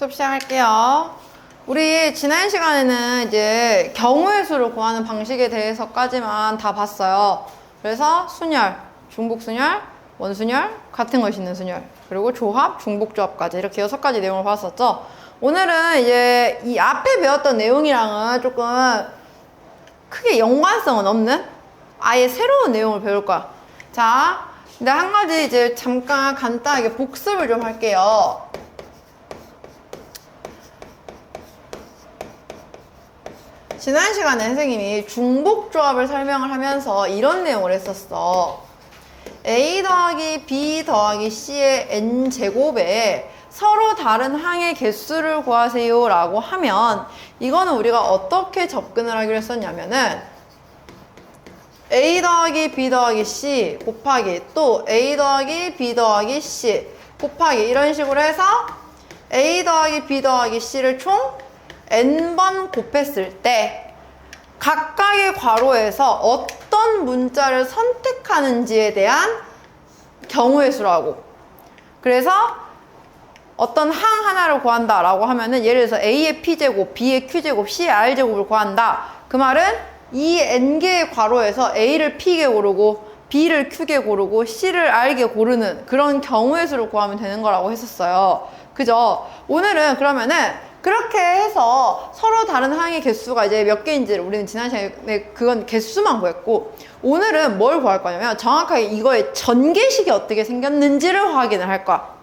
수업 시작할게요. 우리 지난 시간에는 이제 경우의 수를 구하는 방식에 대해서까지만 다 봤어요. 그래서 순열, 중복순열, 원순열, 같은 것이 있는 순열, 그리고 조합, 중복조합까지 이렇게 6가지 내용을 봤었죠. 오늘은 이제 이 앞에 배웠던 내용이랑은 조금 크게 연관성은 없는 아예 새로운 내용을 배울 거야. 자, 근데 한 가지 이제 잠깐 간단하게 복습을 좀 할게요. 지난 시간에 선생님이 중복조합을 설명을 하면서 이런 내용을 했었어. A 더하기 B 더하기 C의 N제곱에 서로 다른 항의 개수를 구하세요 라고 하면 이거는 우리가 어떻게 접근을 하기로 했었냐면은 A 더하기 B 더하기 C 곱하기 또 A 더하기 B 더하기 C 곱하기 이런 식으로 해서 A 더하기 B 더하기 C를 총 N번 곱했을 때 각각의 괄호에서 어떤 문자를 선택하는지에 대한 경우의 수라고. 그래서 어떤 항 하나를 구한다 라고 하면은 예를 들어서 A의 P제곱, B의 Q제곱, C의 R제곱을 구한다. 그 말은 이 N개의 괄호에서 A를 P개 고르고 B를 Q개 고르고 C를 R개 고르는 그런 경우의 수를 구하면 되는 거라고 했었어요. 그죠? 오늘은 그러면은 그렇게 해서 서로 다른 항의 개수가 이제 몇 개인지를 우리는 지난 시간에 그건 개수만 구했고 오늘은 뭘 구할 거냐면 정확하게 이거의 전개식이 어떻게 생겼는지를 확인을 할 거야.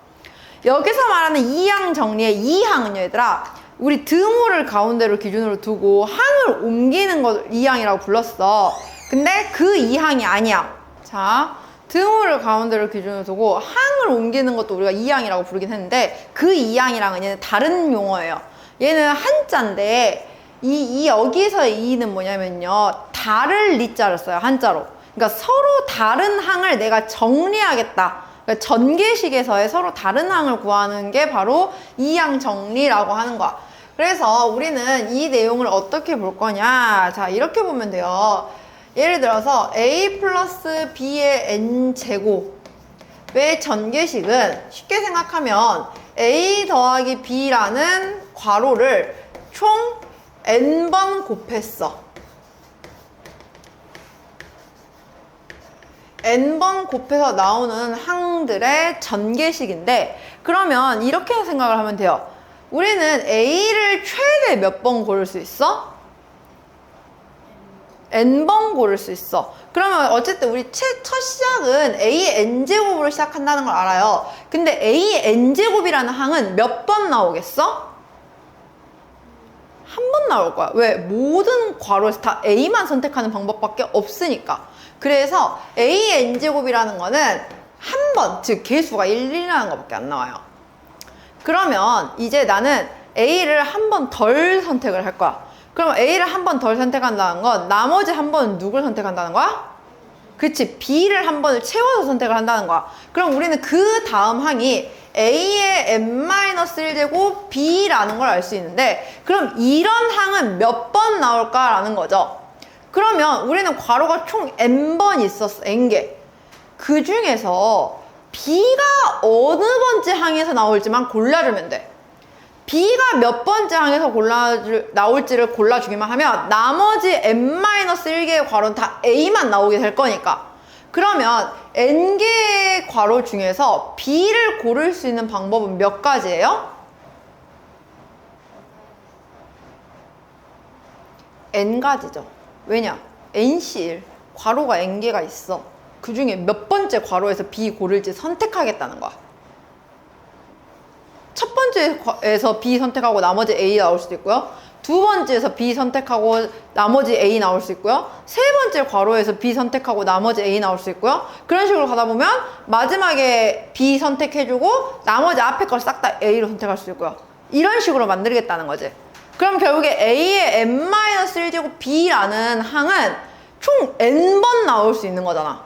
여기서 말하는 이항 정리의 이항은요 얘들아 우리 등호를 가운데로 기준으로 두고 항을 옮기는 걸 이항이라고 불렀어. 근데 그 이항이 아니야. 자, 등호를 가운데로 기준으로 두고 항을 옮기는 것도 우리가 이항이라고 부르긴 했는데 그 이항이랑은 얘는 다른 용어예요. 얘는 한자인데 여기서의 이는 뭐냐면요 다를 리자를 써요. 한자로. 그러니까 서로 다른 항을 내가 정리하겠다. 그러니까 전개식에서의 서로 다른 항을 구하는 게 바로 이항 정리라고 하는 거야. 그래서 우리는 이 내용을 어떻게 볼 거냐. 자, 이렇게 보면 돼요. 예를 들어서 A 플러스 B의 N제곱의 전개식은 쉽게 생각하면 A 더하기 B라는 괄호를 총 N번 곱했어. N번 곱해서 나오는 항들의 전개식인데 그러면 이렇게 생각을 하면 돼요. 우리는 A를 최대 몇 번 고를 수 있어? N번 고를 수 있어. 그러면 어쨌든 우리 첫 시작은 A의 N제곱으로 시작한다는 걸 알아요. 근데 A의 N제곱이라는 항은 몇 번 나오겠어? 한 번 나올 거야. 왜? 모든 괄호에서 다 A만 선택하는 방법밖에 없으니까. 그래서 A의 N제곱이라는 거는 한 번, 즉 개수가 1이라는 것밖에 안 나와요. 그러면 이제 나는 A를 한 번 덜 선택을 할 거야. 그럼 A를 한 번 덜 선택한다는 건 나머지 한 번은 누굴 선택한다는 거야? 그치, B를 한 번을 채워서 선택을 한다는 거야. 그럼 우리는 그 다음 항이 A의 n-1제곱 B라는 걸 알 수 있는데 그럼 이런 항은 몇 번 나올까라는 거죠. 그러면 우리는 괄호가 총 n번 있었어. n개. 그 중에서 B가 어느 번째 항에서 나올지만 골라주면 돼. B가 몇 번째 항에서 나올지를 골라주기만 하면 나머지 n-1개의 괄호는 다 A만 나오게 될 거니까. 그러면 n개의 괄호 중에서 B를 고를 수 있는 방법은 몇 가지예요? n가지죠. 왜냐? nC1 괄호가 n개가 있어. 그 중에 몇 번째 괄호에서 B 고를지 선택하겠다는 거야. 첫 번째에서 B 선택하고 나머지 A 나올 수도 있고요. 두 번째에서 B 선택하고 나머지 A 나올 수 있고요. 세 번째 괄호에서 B 선택하고 나머지 A 나올 수 있고요. 그런 식으로 가다 보면 마지막에 B 선택해주고 나머지 앞에 걸 싹 다 A로 선택할 수 있고요. 이런 식으로 만들겠다는 거지. 그럼 결국에 A의 n-1제곱 B라는 항은 총 n번 나올 수 있는 거잖아.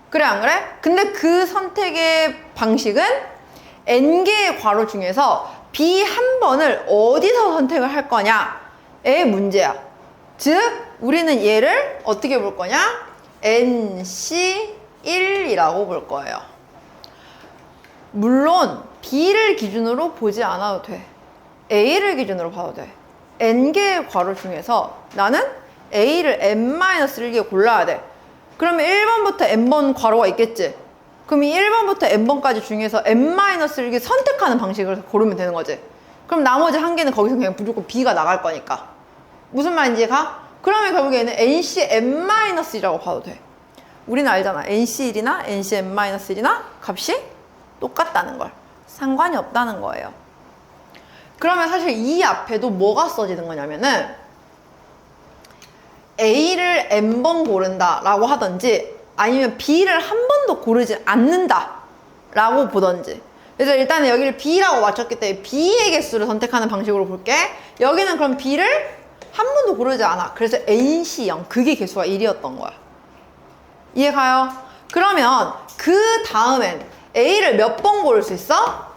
그래 안 그래? 근데 그 선택의 방식은 n개의 괄호 중에서 B 한 번을 어디서 선택을 할 거냐의 문제야. 즉 우리는 얘를 어떻게 볼 거냐? NC1이라고 볼 거예요. 물론 B를 기준으로 보지 않아도 돼. A를 기준으로 봐도 돼. N개의 괄호 중에서 나는 A를 N-1개 골라야 돼. 그러면 1번부터 N번 괄호가 있겠지? 그럼 이 1번부터 N번까지 중에서 N-1개 선택하는 방식을 고르면 되는 거지. 그럼 나머지 한 개는 거기서 그냥 무조건 B가 나갈 거니까. 무슨 말인지 가? 그러면 결국에는 NC N-1이라고 봐도 돼. 우리는 알잖아. NC1이나 NC N-1이나 값이 똑같다는 걸. 상관이 없다는 거예요. 그러면 사실 이 앞에도 뭐가 써지는 거냐면은 A를 N번 고른다 라고 하던지 아니면 B를 한 번도 고르지 않는다 라고 보던지. 그래서 일단은 여기를 B라고 맞췄기 때문에 B의 개수를 선택하는 방식으로 볼게. 여기는 그럼 B를 한 번도 고르지 않아. 그래서 NC0 그게 개수가 1이었던 거야. 이해 가요? 그러면 그 다음엔 A를 몇 번 고를 수 있어?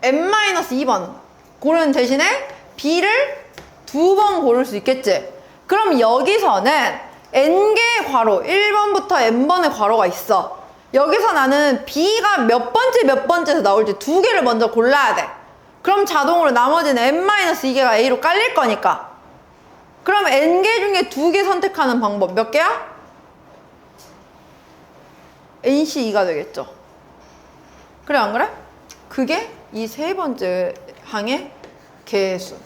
N-2번 고르는 대신에 B를 2번 고를 수 있겠지? 그럼 여기서는 N개의 괄호 1번부터 N번의 괄호가 있어. 여기서 나는 B가 몇 번째에서 나올지 2개를 먼저 골라야 돼. 그럼 자동으로 나머지는 N-2개가 A로 깔릴 거니까. 그럼 N개 중에 2개 선택하는 방법 몇 개야? NC2가 되겠죠. 그래 안 그래? 그게 이 세 번째 항의 개수.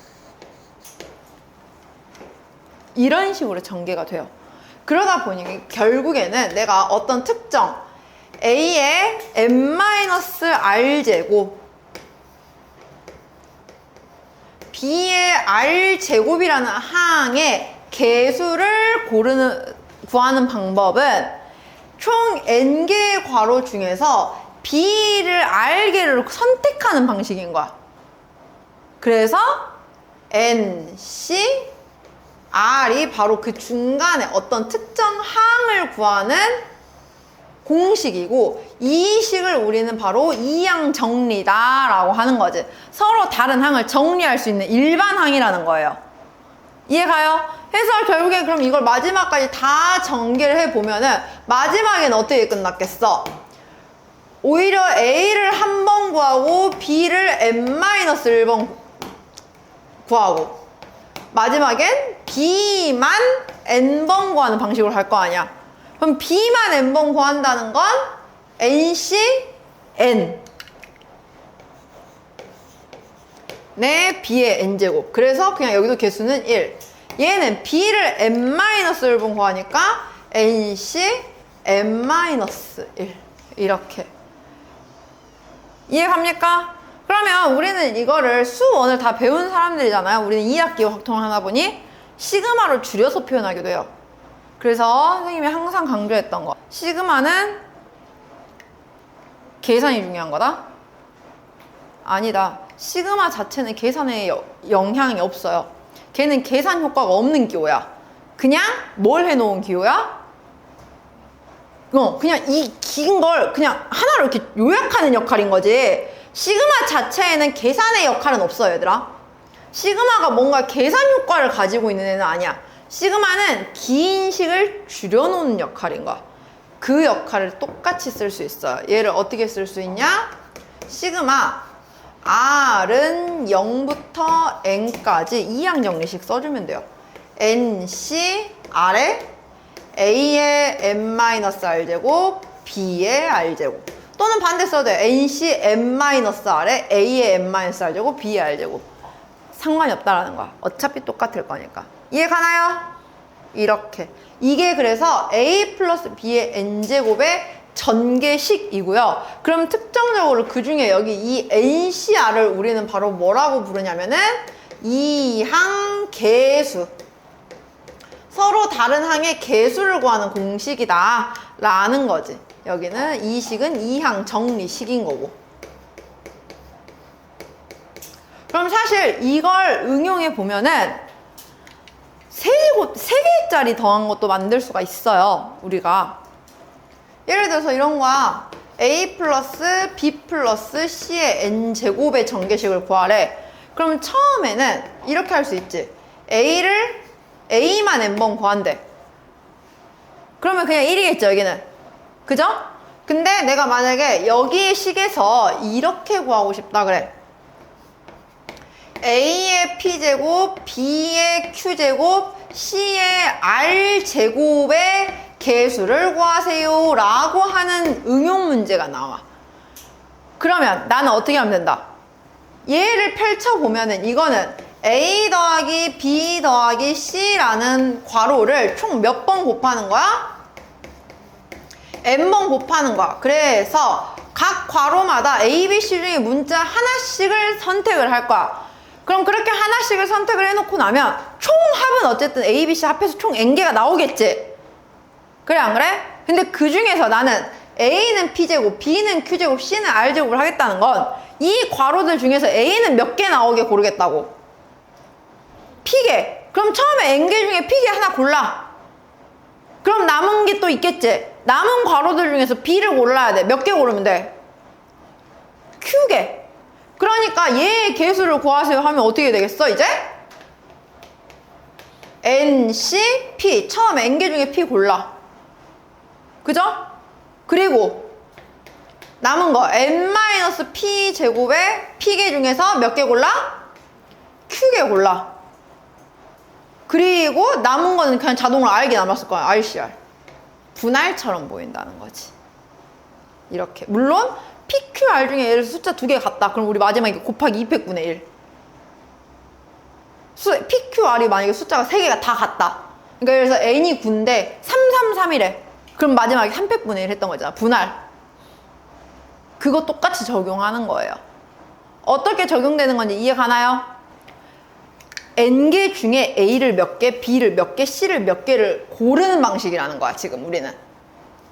이런 식으로 전개가 돼요. 그러다 보니 결국에는 내가 어떤 특정 A의 N-R제곱 B의 R제곱이라는 항의 개수를 구하는 방법은 총 N개의 괄호 중에서 B를 R개를 선택하는 방식인 거야. 그래서 NC R이 바로 그 중간에 어떤 특정 항을 구하는 공식이고 이 식을 우리는 바로 이항 정리다 라고 하는 거지. 서로 다른 항을 정리할 수 있는 일반 항이라는 거예요. 이해가요? 해서 결국에 그럼 이걸 마지막까지 다 전개를 해보면은 마지막에는 어떻게 끝났겠어? 오히려 A를 한 번 구하고 B를 N-1번 구하고 마지막엔 B만 N번 구하는 방식으로 할 거 아니야. 그럼 B만 N번 구한다는 건 NC N 네 B의 N제곱. 그래서 그냥 여기도 개수는 1. 얘는 B를 N-1번 구하니까 NC N-1 이렇게. 이해갑니까? 그러면 우리는 이거를 수원을 다 배운 사람들이잖아요. 우리는 2학기 확통을 하다 보니 시그마로 줄여서 표현하기도 해요. 그래서 선생님이 항상 강조했던 거, 시그마는 계산이 중요한 거다? 아니다. 시그마 자체는 계산에 영향이 없어요. 걔는 계산 효과가 없는 기호야. 그냥 뭘 해놓은 기호야? 그냥 이 긴 걸 그냥 하나로 이렇게 요약하는 역할인 거지. 시그마 자체에는 계산의 역할은 없어요, 얘들아. 시그마가 뭔가 계산 효과를 가지고 있는 애는 아니야. 시그마는 긴 식을 줄여놓는 역할인 거야. 그 역할을 똑같이 쓸 수 있어요. 얘를 어떻게 쓸 수 있냐? 시그마 R은 0부터 N까지 이항 정리식 써주면 돼요. NC R에 A의 N-R제곱, B의 R제곱. 또는 반대 써도 돼요. NC N-R에 A의 N-R제곱, B의 R제곱. 상관이 없다라는 거야. 어차피 똑같을 거니까. 이해 가나요? 이렇게. 이게 그래서 A 플러스 B의 N제곱의 전개식이고요. 그럼 특정적으로 그 중에 여기 이 NCR을 우리는 바로 뭐라고 부르냐면은 이항 개수. 서로 다른 항의 개수를 구하는 공식이다 라는 거지. 여기는 이 식은 이항 정리식인 거고. 그럼 사실 이걸 응용해 보면은 3개짜리 더한 것도 만들 수가 있어요, 우리가. 예를 들어서 이런 거야. A 플러스 B 플러스 C의 N제곱의 전개식을 구하래. 그럼 처음에는 이렇게 할 수 있지. A만 N번 구한대. 그러면 그냥 1이겠죠, 여기는. 그죠? 근데 내가 만약에 여기 식에서 이렇게 구하고 싶다 그래. A의 P제곱, B의 Q제곱, C의 R제곱의 개수를 구하세요 라고 하는 응용 문제가 나와. 그러면 나는 어떻게 하면 된다? 얘를 펼쳐보면은 이거는 A 더하기 B 더하기 C라는 괄호를 총 몇 번 곱하는 거야? n번 곱하는 거야. 그래서 각 괄호마다 A, B, C 중에 문자 하나씩을 선택을 할 거야. 그럼 그렇게 하나씩을 선택을 해놓고 나면 총 합은 어쨌든 A, B, C 합해서 총 n개가 나오겠지? 그래 안 그래? 근데 그 중에서 나는 A는 P제곱, B는 Q제곱, C는 R제곱을 하겠다는 건 이 괄호들 중에서 A는 몇 개 나오게 고르겠다고. P개. 그럼 처음에 n개 중에 P개 하나 골라. 그럼 남은 게 또 있겠지? 남은 괄호들 중에서 B를 골라야 돼. 몇 개 고르면 돼? Q개. 그러니까 얘의 개수를 구하세요 하면 어떻게 되겠어 이제? N, C, P. 처음에 n개 중에 P 골라. 그죠? 그리고 남은 거 n-p 제곱에 P개 중에서 몇 개 골라? Q개 골라. 그리고 남은 거는 그냥 자동으로 R개 남았을 거야. RCR. 분할처럼 보인다는 거지. 이렇게. 물론 PQR 중에 예를 들어서 숫자 2개 같다. 그럼 우리 마지막에 곱하기 200분의 1. PQR이 만약에 숫자가 3개가 다 같다. 그러니까 예를 들어서 N이 9인데 333이래. 그럼 마지막에 300분의 1 했던 거잖아. 분할. 그거 똑같이 적용하는 거예요. 어떻게 적용되는 건지 이해 가나요? n개 중에 A를 몇 개, B를 몇 개, C를 몇 개를 고르는 방식이라는 거야, 지금 우리는.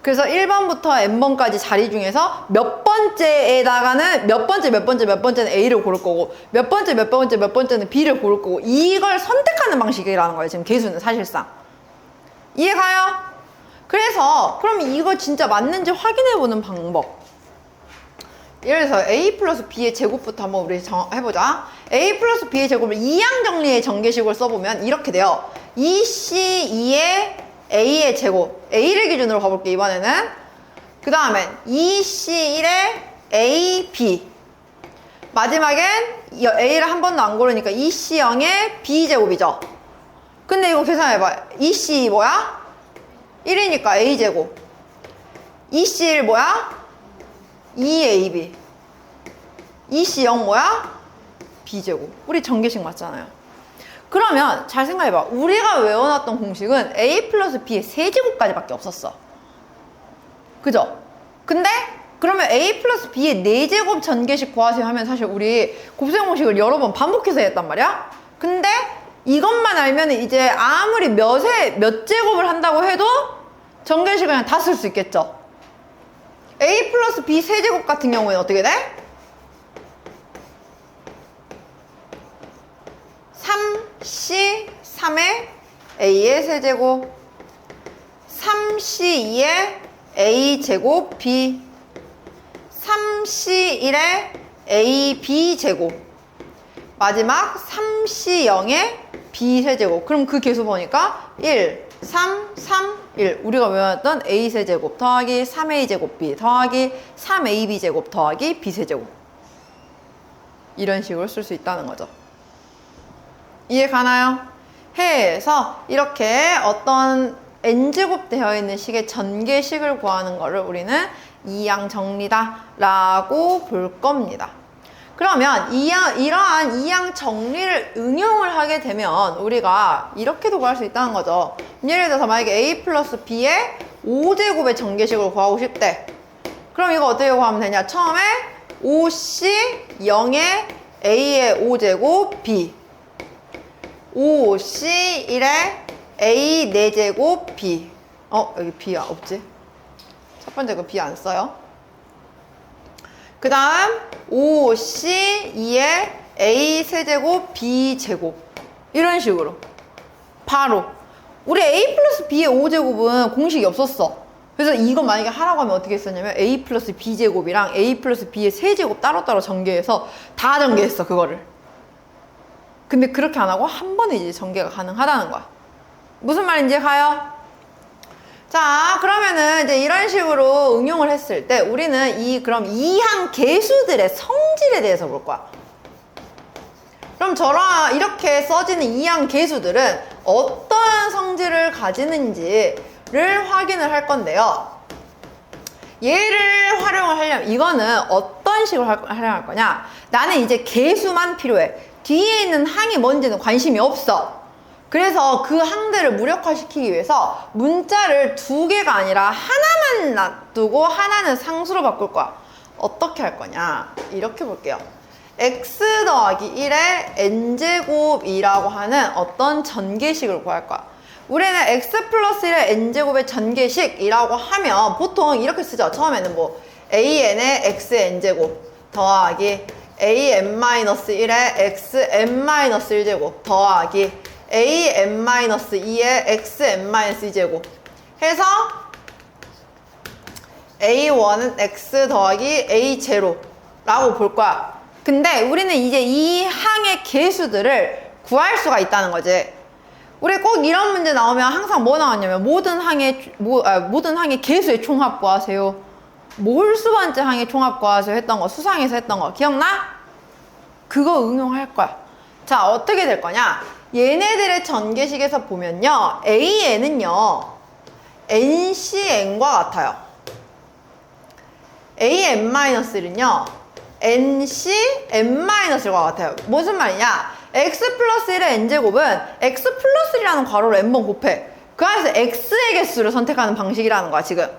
그래서 1번부터 n번까지 자리 중에서 몇 번째에다가는 몇 번째는 A를 고를 거고 몇 번째는 B를 고를 거고 이걸 선택하는 방식이라는 거예요, 지금 개수는 사실상. 이해 가요? 그래서 그럼 이거 진짜 맞는지 확인해보는 방법. 예를 들어서 A 플러스 B의 제곱부터 한번 우리 해보자. A 플러스 B의 제곱을 이항 정리의 전개식을 써보면 이렇게 돼요. 2C2의 A의 제곱. A를 기준으로 가볼게, 이번에는. 그 다음엔 2C1의 AB. 마지막엔 A를 한 번도 안 고르니까 2C0의 B제곱이죠. 근데 이거 계산해봐. 2C 뭐야? 1이니까 A제곱. 2C1 뭐야? 2AB. 2C0 뭐야? B제곱. 우리 전개식 맞잖아요. 그러면 잘 생각해봐. 우리가 외워놨던 공식은 A 플러스 B의 세제곱까지밖에 없었어. 그죠? 근데 그러면 A 플러스 B의 4제곱 전개식 구하세요 하면 사실 우리 곱셈 공식을 여러 번 반복해서 했단 말이야. 근데 이것만 알면 이제 아무리 몇 제곱을 한다고 해도 전개식을 그냥 다 쓸 수 있겠죠. A 플러스 B 세제곱 같은 경우에는 어떻게 돼? 3C3의 A의 세제곱, 3C2의 A제곱 B, 3C1의 AB제곱, 마지막 3C0의 B세제곱. 그럼 그 개수 보니까 1, 3, 3, 1. 우리가 외웠던 A세제곱 더하기 3A제곱 B 더하기 3AB제곱 더하기 B세제곱. 이런 식으로 쓸 수 있다는 거죠. 이해 가나요? 해서 이렇게 어떤 n제곱 되어 있는 식의 전개식을 구하는 거를 우리는 이항 정리다 라고 볼 겁니다. 그러면 이러한 이항 정리를 응용을 하게 되면 우리가 이렇게도 구할 수 있다는 거죠. 예를 들어서 만약에 A 플러스 B의 5제곱의 전개식을 구하고 싶대. 그럼 이거 어떻게 구하면 되냐? 처음에 5C 0의 A의 5제곱 B, 5C 1의 A 4제곱 B. 여기 B야 없지? 첫 번째 거 B 안 써요. 그 다음 5C 2의 A 세제곱 B 제곱. 이런 식으로 바로 우리 A 플러스 B의 5제곱은 공식이 없었어. 그래서 이거 만약에 하라고 하면 어떻게 했었냐면 A 플러스 B 제곱이랑 A 플러스 B의 세제곱 따로따로 전개해서 다 전개했어, 그거를. 근데 그렇게 안 하고 한 번에 이제 전개가 가능하다는 거야. 무슨 말인지 가요? 자, 그러면은 이제 이런 식으로 응용을 했을 때 우리는 그럼 이항 계수들의 성질에 대해서 볼 거야. 그럼 저런 이렇게 써지는 이항 계수들은 어떤 성질을 가지는지를 확인을 할 건데요. 얘를 활용을 하려면 이거는 어떤 식으로 활용할 거냐? 나는 이제 계수만 필요해. 뒤에 있는 항이 뭔지는 관심이 없어. 그래서 그 항들을 무력화시키기 위해서 문자를 2개가 아니라 하나만 놔두고 하나는 상수로 바꿀 거야. 어떻게 할 거냐? 이렇게 볼게요. x 더하기 1의 n제곱이라고 하는 어떤 전개식을 구할 거야. 우리는 x 플러스 1의 n제곱의 전개식이라고 하면 보통 이렇게 쓰죠. 처음에는 뭐 an의 xn제곱 더하기 an-1의 xn-1제곱 더하기 an-2의 xn-2제곱 해서 a1은 x 더하기 a0라고 볼 거야. 근데 우리는 이제 이 항의 계수들을 구할 수가 있다는 거지. 우리 꼭 이런 문제 나오면 항상 뭐 나왔냐면 모든 항의 계수의 총합 구하세요. 뭐 홀수 번째 항의 총합 구하세요 했던 거, 수상에서 했던 거 기억나? 그거 응용할 거야. 자, 어떻게 될 거냐? 얘네들의 전개식에서 보면요, an은요 ncn과 같아요. an-1은요 ncn-1과 같아요. 무슨 말이냐? x 플러스 1의 n제곱은 x 플러스 1이라는 괄호로 n번 곱해. 그 안에서 x의 개수를 선택하는 방식이라는 거야, 지금.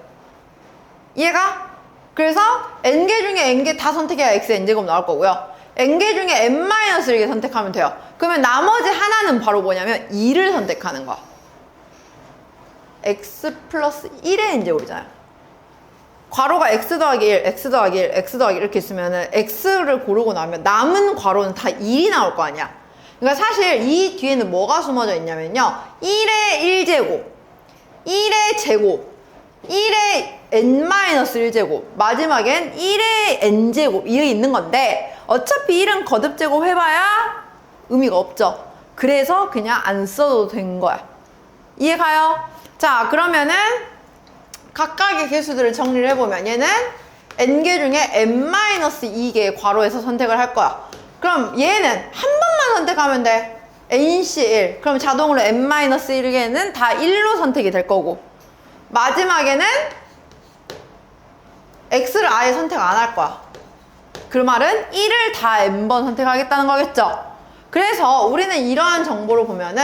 이해가? 그래서 n개 중에 n개 다 선택해야 x n제곱 나올 거고요. n개 중에 n-1개 선택하면 돼요. 그러면 나머지 하나는 바로 뭐냐면 2를 선택하는 거야. x 플러스 1의 n제곱이잖아요. 괄호가 x 더하기 1, x 더하기 1, x 더하기 1 이렇게 있으면은 x를 고르고 나면 남은 괄호는 다 1이 나올 거 아니야. 그러니까 사실 이 뒤에는 뭐가 숨어져 있냐면요, 1의 1제곱, 1의 제곱, 1의 n-1제곱, 마지막엔 1의 n제곱 이게 있는 건데 어차피 1은 거듭제곱 해봐야 의미가 없죠. 그래서 그냥 안 써도 된 거야. 이해가요? 자, 그러면은 각각의 개수들을 정리를 해보면 얘는 n개 중에 n-2개의 괄호에서 선택을 할 거야. 그럼 얘는 한 번만 선택하면 돼. nc1. 그럼 자동으로 n-1개는 다 1로 선택이 될 거고, 마지막에는 x를 아예 선택 안 할 거야. 그 말은 1을 다 n번 선택하겠다는 거겠죠. 그래서 우리는 이러한 정보를 보면은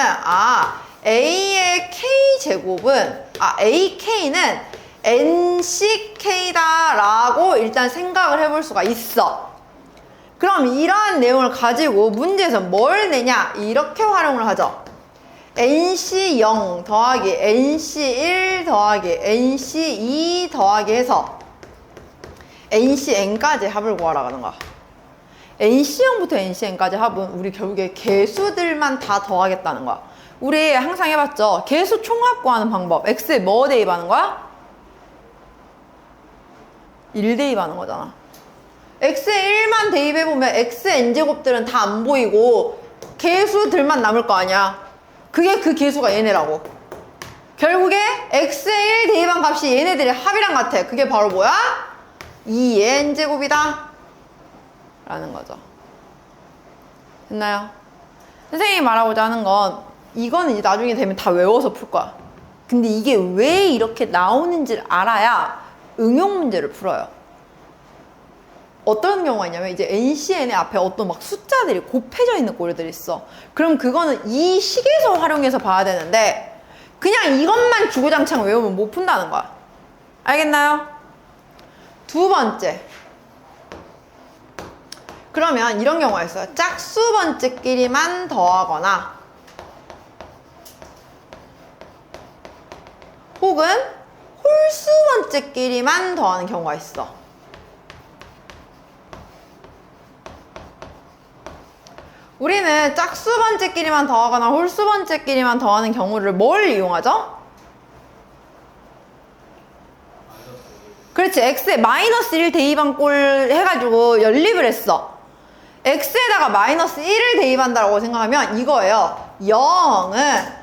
a의 k제곱은 ak는 nck다 라고 일단 생각을 해볼 수가 있어. 그럼 이러한 내용을 가지고 문제에서 뭘 내냐? 이렇게 활용을 하죠. nc0 더하기 nc1 더하기 nc2 더하기 해서 ncn까지 합을 구하라고 하는 거야. nc0부터 ncn까지 합은 우리 결국에 개수들만 다 더하겠다는 거야. 우리 항상 해봤죠? 개수 총합 구하는 방법. x에 뭐 대입하는 거야? 1 대입하는 거잖아. x에 1만 대입해보면 xn제곱들은 다 안 보이고 개수들만 남을 거 아니야. 그게 그 개수가 얘네라고. 결국에 x에 1 대입한 값이 얘네들의 합이랑 같아. 그게 바로 뭐야? 2의 n제곱이다 라는 거죠. 됐나요? 선생님이 말하고자 하는 건 이거는 이제 나중에 되면 다 외워서 풀 거야. 근데 이게 왜 이렇게 나오는지를 알아야 응용 문제를 풀어요. 어떤 경우가 있냐면 이제 NCN의 앞에 어떤 막 숫자들이 곱해져 있는 꼴들이 있어. 그럼 그거는 이 식에서 활용해서 봐야 되는데 그냥 이것만 주구장창 외우면 못 푼다는 거야. 알겠나요? 두 번째. 그러면 이런 경우가 있어요. 짝수 번째끼리만 더하거나 혹은 홀수 번째끼리만 더하는 경우가 있어. 우리는 짝수 번째끼리만 더하거나 홀수 번째끼리만 더하는 경우를 뭘 이용하죠? 그렇지. x에 마이너스 1 대입한 꼴 해가지고 연립을 했어. x에다가 마이너스 1을 대입한다고 생각하면 이거예요. 0은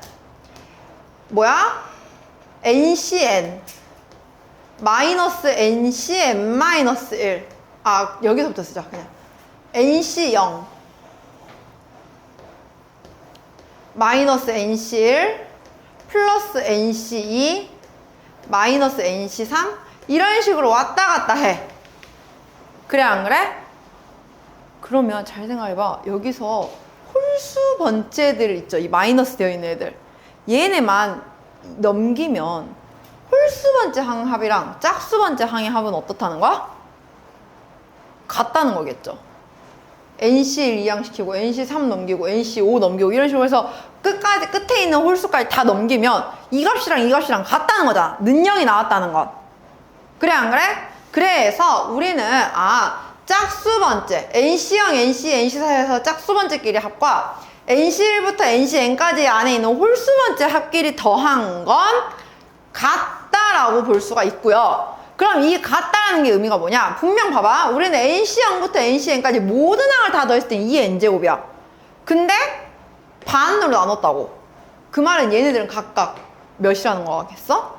뭐야? NCN 마이너스 NCN 마이너스 1. 아, 여기서부터 쓰자. 그냥 NC0 마이너스 NC1 플러스 NC2 마이너스 NC3 이런 식으로 왔다 갔다 해. 그래 안 그래? 그러면 잘 생각해봐. 여기서 홀수 번째들 있죠. 이 마이너스 되어 있는 애들. 얘네만 넘기면 홀수 번째 항합이랑 짝수 번째 항의 합은 어떻다는 거야? 같다는 거겠죠. NC1 이항시키고 NC3 넘기고 NC5 넘기고 이런 식으로 해서 끝까지 끝에 있는 홀수까지 다 넘기면 이 값이랑 이 값이랑 같다는 거잖아. 능력이 나왔다는 것. 그래 안 그래? 그래서 우리는 짝수 번째 NC형, NC, NC4에서 짝수 번째끼리 합과 NC1부터 NCn까지 안에 있는 홀수 번째 합끼리 더한 건 같다라고 볼 수가 있고요. 그럼 이 같다라는 게 의미가 뭐냐? 분명 봐봐. 우리는 NC0부터 NCn까지 모든 항을 다 더했을 땐 2n제곱이야. 근데 반으로 나눴다고. 그 말은 얘네들은 각각 몇이라는 거겠어?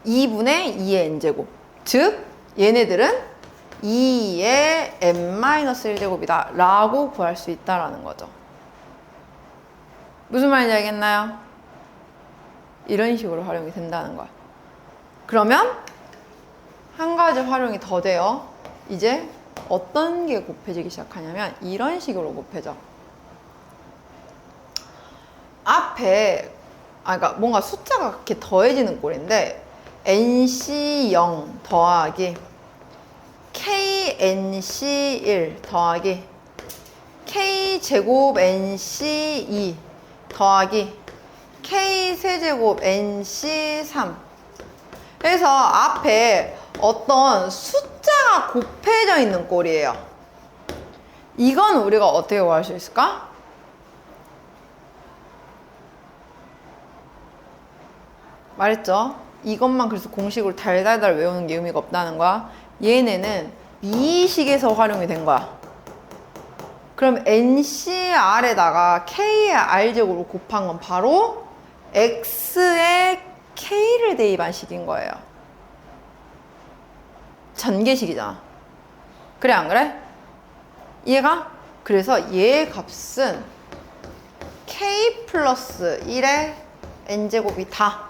2분의 2의 n제곱. 즉 얘네들은 2의 n-1제곱이다 라고 구할 수 있다라는 거죠. 무슨 말인지 알겠나요? 이런 식으로 활용이 된다는 거야. 그러면 한 가지 활용이 더 돼요. 이제 어떤 게 곱해지기 시작하냐면 이런 식으로 곱해져. 앞에 그러니까 뭔가 숫자가 이렇게 더해지는 꼴인데 NC0 더하기 KNC1 더하기 K제곱 NC2 더하기 K세제곱 NC3 그래서 앞에 어떤 숫자가 곱해져 있는 꼴이에요. 이건 우리가 어떻게 구할 수 있을까? 말했죠? 이것만 그래서 공식으로 달달달 외우는 게 의미가 없다는 거야. 얘네는 미식에서 활용이 된 거야. 그럼 NCR에다가 K의 R제곱으로 곱한 건 바로 X의 K를 대입한 식인 거예요. 전개식이잖아. 그래 안 그래? 이해가? 그래서 얘의 값은 K 플러스 1의 N제곱이 다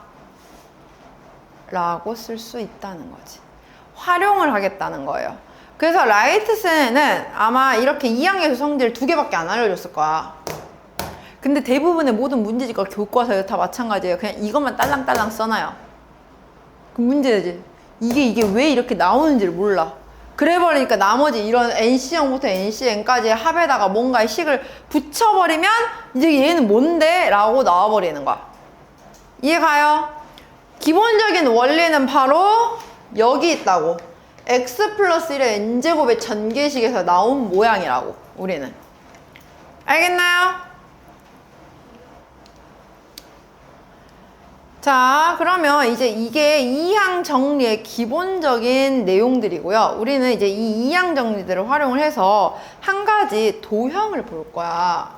라고 쓸 수 있다는 거지. 활용을 하겠다는 거예요. 그래서 라이트센에는 아마 이렇게 2항에서 성질 2개밖에 안 알려줬을 거야. 근데 대부분의 모든 문제집과 교과서에 다 마찬가지예요. 그냥 이것만 딸랑딸랑 써놔요. 그 문제지. 이게 왜 이렇게 나오는지를 몰라. 그래 버리니까 나머지 이런 NC0부터 NCn까지의 합에다가 뭔가의 식을 붙여버리면 이제 얘는 뭔데? 라고 나와버리는 거야. 이해가요? 기본적인 원리는 바로 여기 있다고. x 플러스 1의 n제곱의 전개식에서 나온 모양이라고 우리는. 알겠나요? 자, 그러면 이제 이게 2항 정리의 기본적인 내용들이고요. 우리는 이제 이 2항 정리들을 활용을 해서 한 가지 도형을 볼 거야.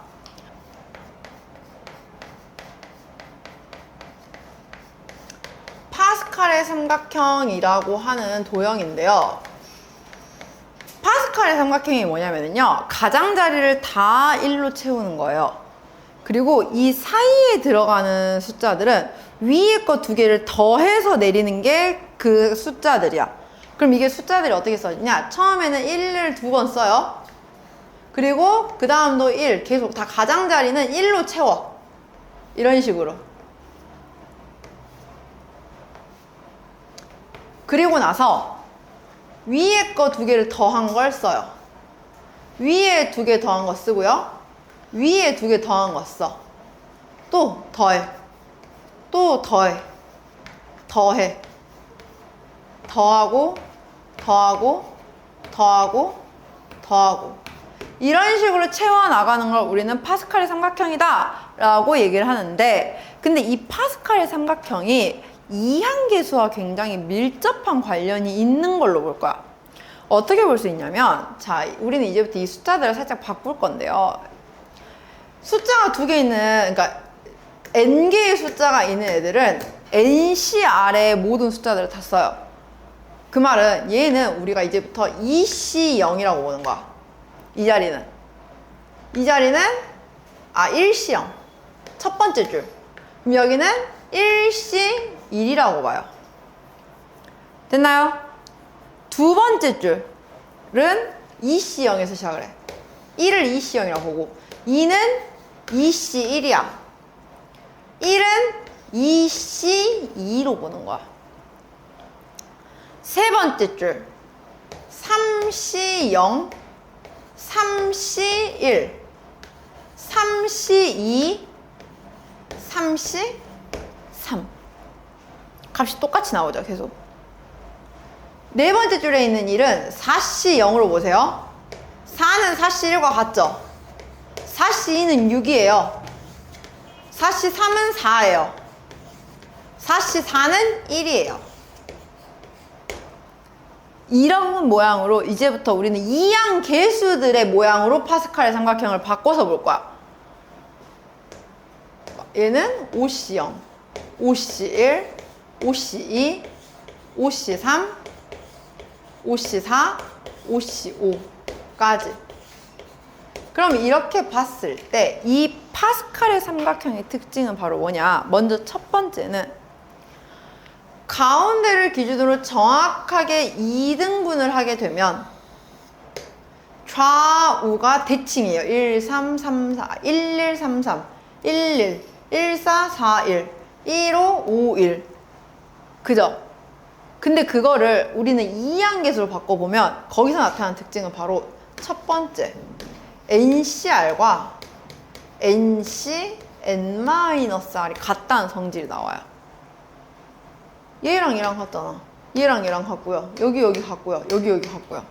파스칼의 삼각형이라고 하는 도형인데요. 파스칼의 삼각형이 뭐냐면요. 가장자리를 다 1로 채우는 거예요. 그리고 이 사이에 들어가는 숫자들은 위에 거 2개를 더해서 내리는 게 그 숫자들이야. 그럼 이게 숫자들이 어떻게 써지냐? 처음에는 1을 2번 써요. 그리고 그 다음도 1 계속 다 가장자리는 1로 채워. 이런 식으로. 그리고 나서 위에 거 2개를 더한 걸 써요. 위에 2개 더한 거 쓰고요. 위에 2개 더한 거 써. 또 더해. 또 더해. 더해. 더하고 더하고 더하고 더하고 이런 식으로 채워나가는 걸 우리는 파스칼의 삼각형이다 라고 얘기를 하는데, 근데 이 파스칼의 삼각형이 이항계수와 굉장히 밀접한 관련이 있는 걸로 볼 거야. 어떻게 볼 수 있냐면, 자, 우리는 이제부터 이 숫자들을 살짝 바꿀 건데요. 숫자가 2개 있는, 그러니까 n개의 숫자가 있는 애들은 nc 아래의 모든 숫자들을 다 써요. 그 말은 얘는 우리가 이제부터 2c0이라고 보는 거야. 이 자리는 1c0 첫 번째 줄. 그럼 여기는 1c1이라고 봐요. 됐나요? 두 번째 줄은 2c0에서 시작을 해. 1을 2c0이라고 보고 2는 2c1이야. 1은 2c2로 보는 거야. 세 번째 줄 3c0, 3c1, 3c2, 3c3 값이 똑같이 나오죠. 계속. 네 번째 줄에 있는 1은 4c0으로 보세요. 4는 4c1과 같죠? 4c2는 6이에요. 4c3은 4예요. 4c4는 1이에요. 이런 모양으로 이제부터 우리는 이항 개수들의 모양으로 파스칼의 삼각형을 바꿔서 볼 거야. 얘는 5c0, 5c1, 5c2, 5c3, 5c4, 5c5까지. 그럼 이렇게 봤을 때 이 파스칼의 삼각형의 특징은 바로 뭐냐? 먼저 첫 번째는 가운데를 기준으로 정확하게 2등분을 하게 되면 좌우가 대칭이에요. 1, 3, 3, 4, 1, 1, 3, 3, 1, 1, 1, 4, 4, 1, 1, 5, 5, 1. 그죠? 근데 그거를 우리는 이항계수로 바꿔보면 거기서 나타나는 특징은 바로 첫 번째 NCR과 NC N-R이 같다는 성질이 나와요. 얘랑 얘랑 같잖아. 얘랑 얘랑 같고요. 여기 같고요. 여기 같고요.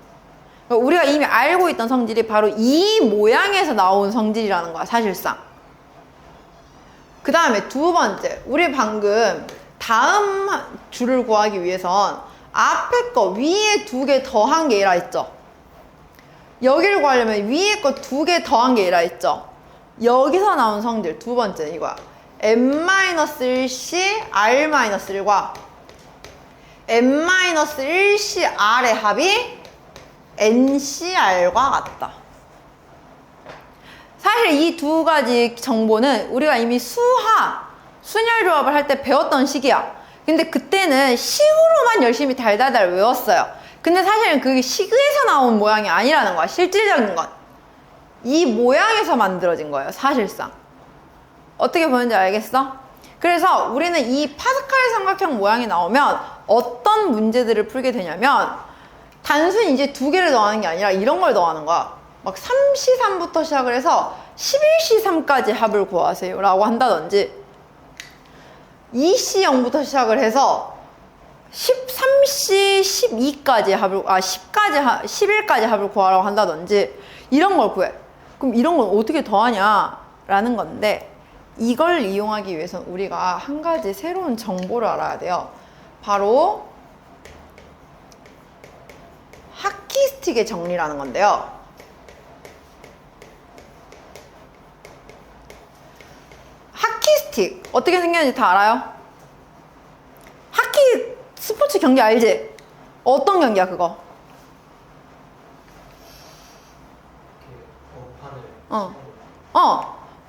그러니까 우리가 이미 알고 있던 성질이 바로 이 모양에서 나온 성질이라는 거야, 사실상. 그 다음에 두 번째, 우리 방금 다음 줄을 구하기 위해선 앞에 거 위에 두 개 더한 게 얘라 했죠. 여기를 구하려면 위에 거 두 개 더한 게 얘라 했죠. 여기서 나온 성질 두 번째 이거야. n-1c r-1과 n-1c r의 합이 ncr과 같다. 사실 이 두 가지 정보는 우리가 이미 순열 조합을 할 때 배웠던 식이야. 근데 그때는 식으로만 열심히 달달달 외웠어요. 근데 사실은 그게 식에서 나온 모양이 아니라는 거야. 실질적인 건. 이 모양에서 만들어진 거예요. 사실상. 어떻게 보는지 알겠어? 그래서 우리는 이 파스칼 삼각형 모양이 나오면 어떤 문제들을 풀게 되냐면 단순히 이제 두 개를 더하는 게 아니라 이런 걸 더하는 거야. 막 3C3부터 시작을 해서 11C3까지 합을 구하세요 라고 한다든지 2C0부터 시작을 해서 13C12까지 합을 11까지 합을 구하라고 한다든지 이런 걸 구해. 그럼 이런 걸 어떻게 더하냐 라는 건데 이걸 이용하기 위해서는 우리가 한 가지 새로운 정보를 알아야 돼요. 바로 하키스틱의 정리라는 건데요. 하키스틱 어떻게 생겼는지 다 알아요? 하키 스포츠 경기 알지? 어떤 경기야 그거?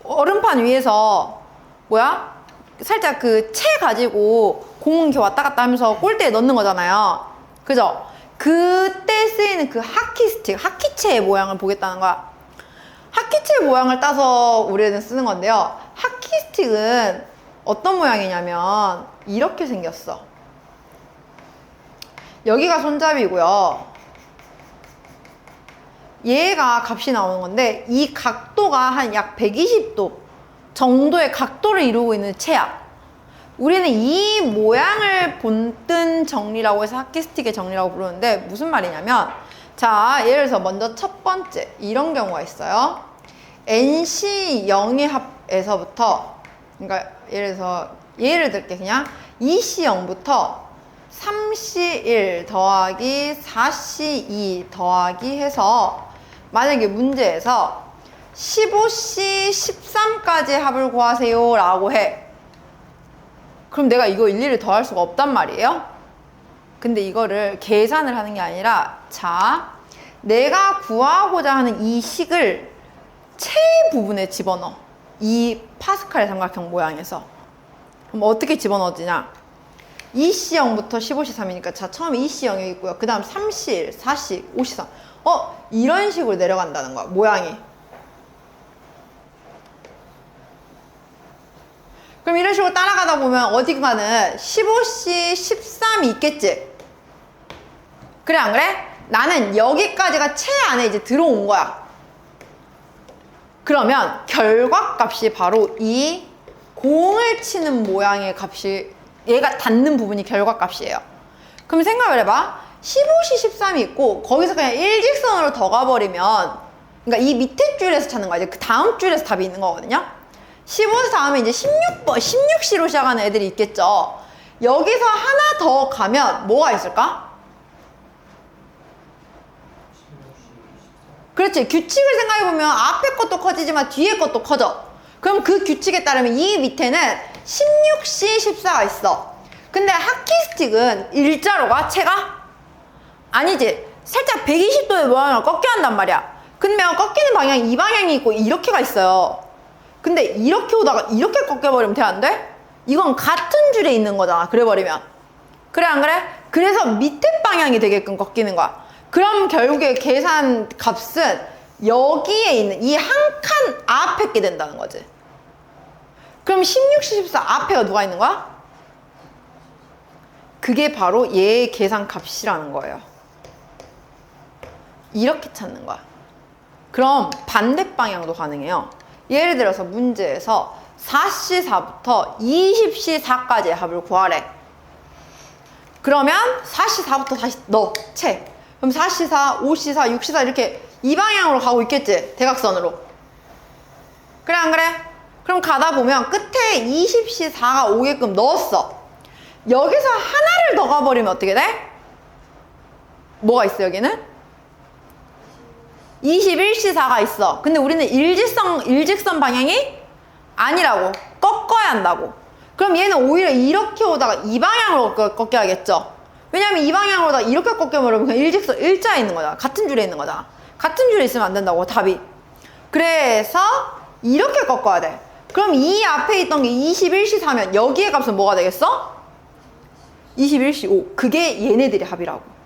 얼음판 위에서 뭐야? 살짝 그 채 가지고 공 이렇게 왔다 갔다 하면서 골대에 넣는 거잖아요. 그죠? 그때 쓰이는 그 하키스틱, 하키채의 모양을 보겠다는 거야. 하키채 모양을 따서 우리는 쓰는 건데요. 하키스틱은 어떤 모양이냐면 이렇게 생겼어. 여기가 손잡이고요. 얘가 값이 나오는 건데 이 각도가 한 약 120도 정도의 각도를 이루고 있는 채야. 우리는 이 모양을 본뜬 정리라고 해서 하키스틱의 정리라고 부르는데 무슨 말이냐면 자 예를 들어서 먼저 첫 번째 이런 경우가 있어요. NC0의 합에서부터 그러니까 예를 들어서 예를 들게 그냥 2C0부터 3C1 더하기 4C2 더하기 해서 만약에 문제에서 15C 13까지 합을 구하세요 라고 해. 그럼 내가 이거 일일이 더할 수가 없단 말이에요. 근데 이거를 계산을 하는 게 아니라, 자, 내가 구하고자 하는 이 식을 최 부분에 집어넣어. 이 파스칼 삼각형 모양에서. 그럼 어떻게 집어넣어지냐? 2C0부터 15C3이니까 자, 처음에 2C0 여기 있고요. 그 다음 3C1, 4C, 5C3. 이런 식으로 내려간다는 거야, 모양이. 그럼 이런 식으로 따라가다 보면 어디가는 15C 13이 있겠지? 그래, 안 그래? 나는 여기까지가 최 안에 이제 들어온 거야. 그러면 결과값이 바로 이 공을 치는 모양의 값이, 얘가 닿는 부분이 결과값이에요. 그럼 생각을 해봐. 15C 13이 있고 거기서 그냥 일직선으로 더 가버리면, 그러니까 이 밑에 줄에서 찾는 거야. 이제 그 다음 줄에서 답이 있는 거거든요. 15에서 다음에 이제 16C로 시작하는 애들이 있겠죠. 여기서 하나 더 가면 뭐가 있을까? 그렇지. 규칙을 생각해보면 앞에 것도 커지지만 뒤에 것도 커져. 그럼 그 규칙에 따르면 이 밑에는 16C 14가 있어. 근데 하키스틱은 일자로가 채가? 아니지. 살짝 120도의 모양을 꺾여 한단 말이야. 근데 꺾이는 방향이 이 방향이 있고 이렇게가 있어요. 근데 이렇게 오다가 이렇게 꺾여버리면 돼, 안 돼? 이건 같은 줄에 있는 거잖아, 그래버리면. 그래, 안 그래? 그래서 밑에 방향이 되게끔 꺾이는 거야. 그럼 결국에 계산 값은 여기에 있는 이 한 칸 앞에 게 된다는 거지. 그럼 16C 14 앞에가 누가 있는 거야? 그게 바로 얘의 계산 값이라는 거예요. 이렇게 찾는 거야. 그럼 반대 방향도 가능해요. 예를 들어서 문제에서 4C4부터 20C4까지의 합을 구하래. 그러면 4C4부터 다시 넣어, 채. 그럼 4C4, 5C4, 6C4 이렇게 이 방향으로 가고 있겠지? 대각선으로. 그래, 안 그래? 그럼 가다 보면 끝에 20C4가 오게끔 넣었어. 여기서 하나를 더 가버리면 어떻게 돼? 뭐가 있어, 여기는? 21C4가 있어. 근데 우리는 일직선 방향이 아니라고. 꺾어야 한다고. 그럼 얘는 오히려 이렇게 오다가 이 방향으로 꺾여야겠죠. 왜냐면 이 방향으로 오다가 이렇게 꺾여버리면 그냥 일자에 있는 거잖아. 같은 줄에 있는 거잖아. 같은 줄에 있으면 안 된다고, 답이. 그래서 이렇게 꺾어야 돼. 그럼 이 앞에 있던 게 21C4면 여기의 값은 뭐가 되겠어? 21C5. 그게 얘네들의 합이라고.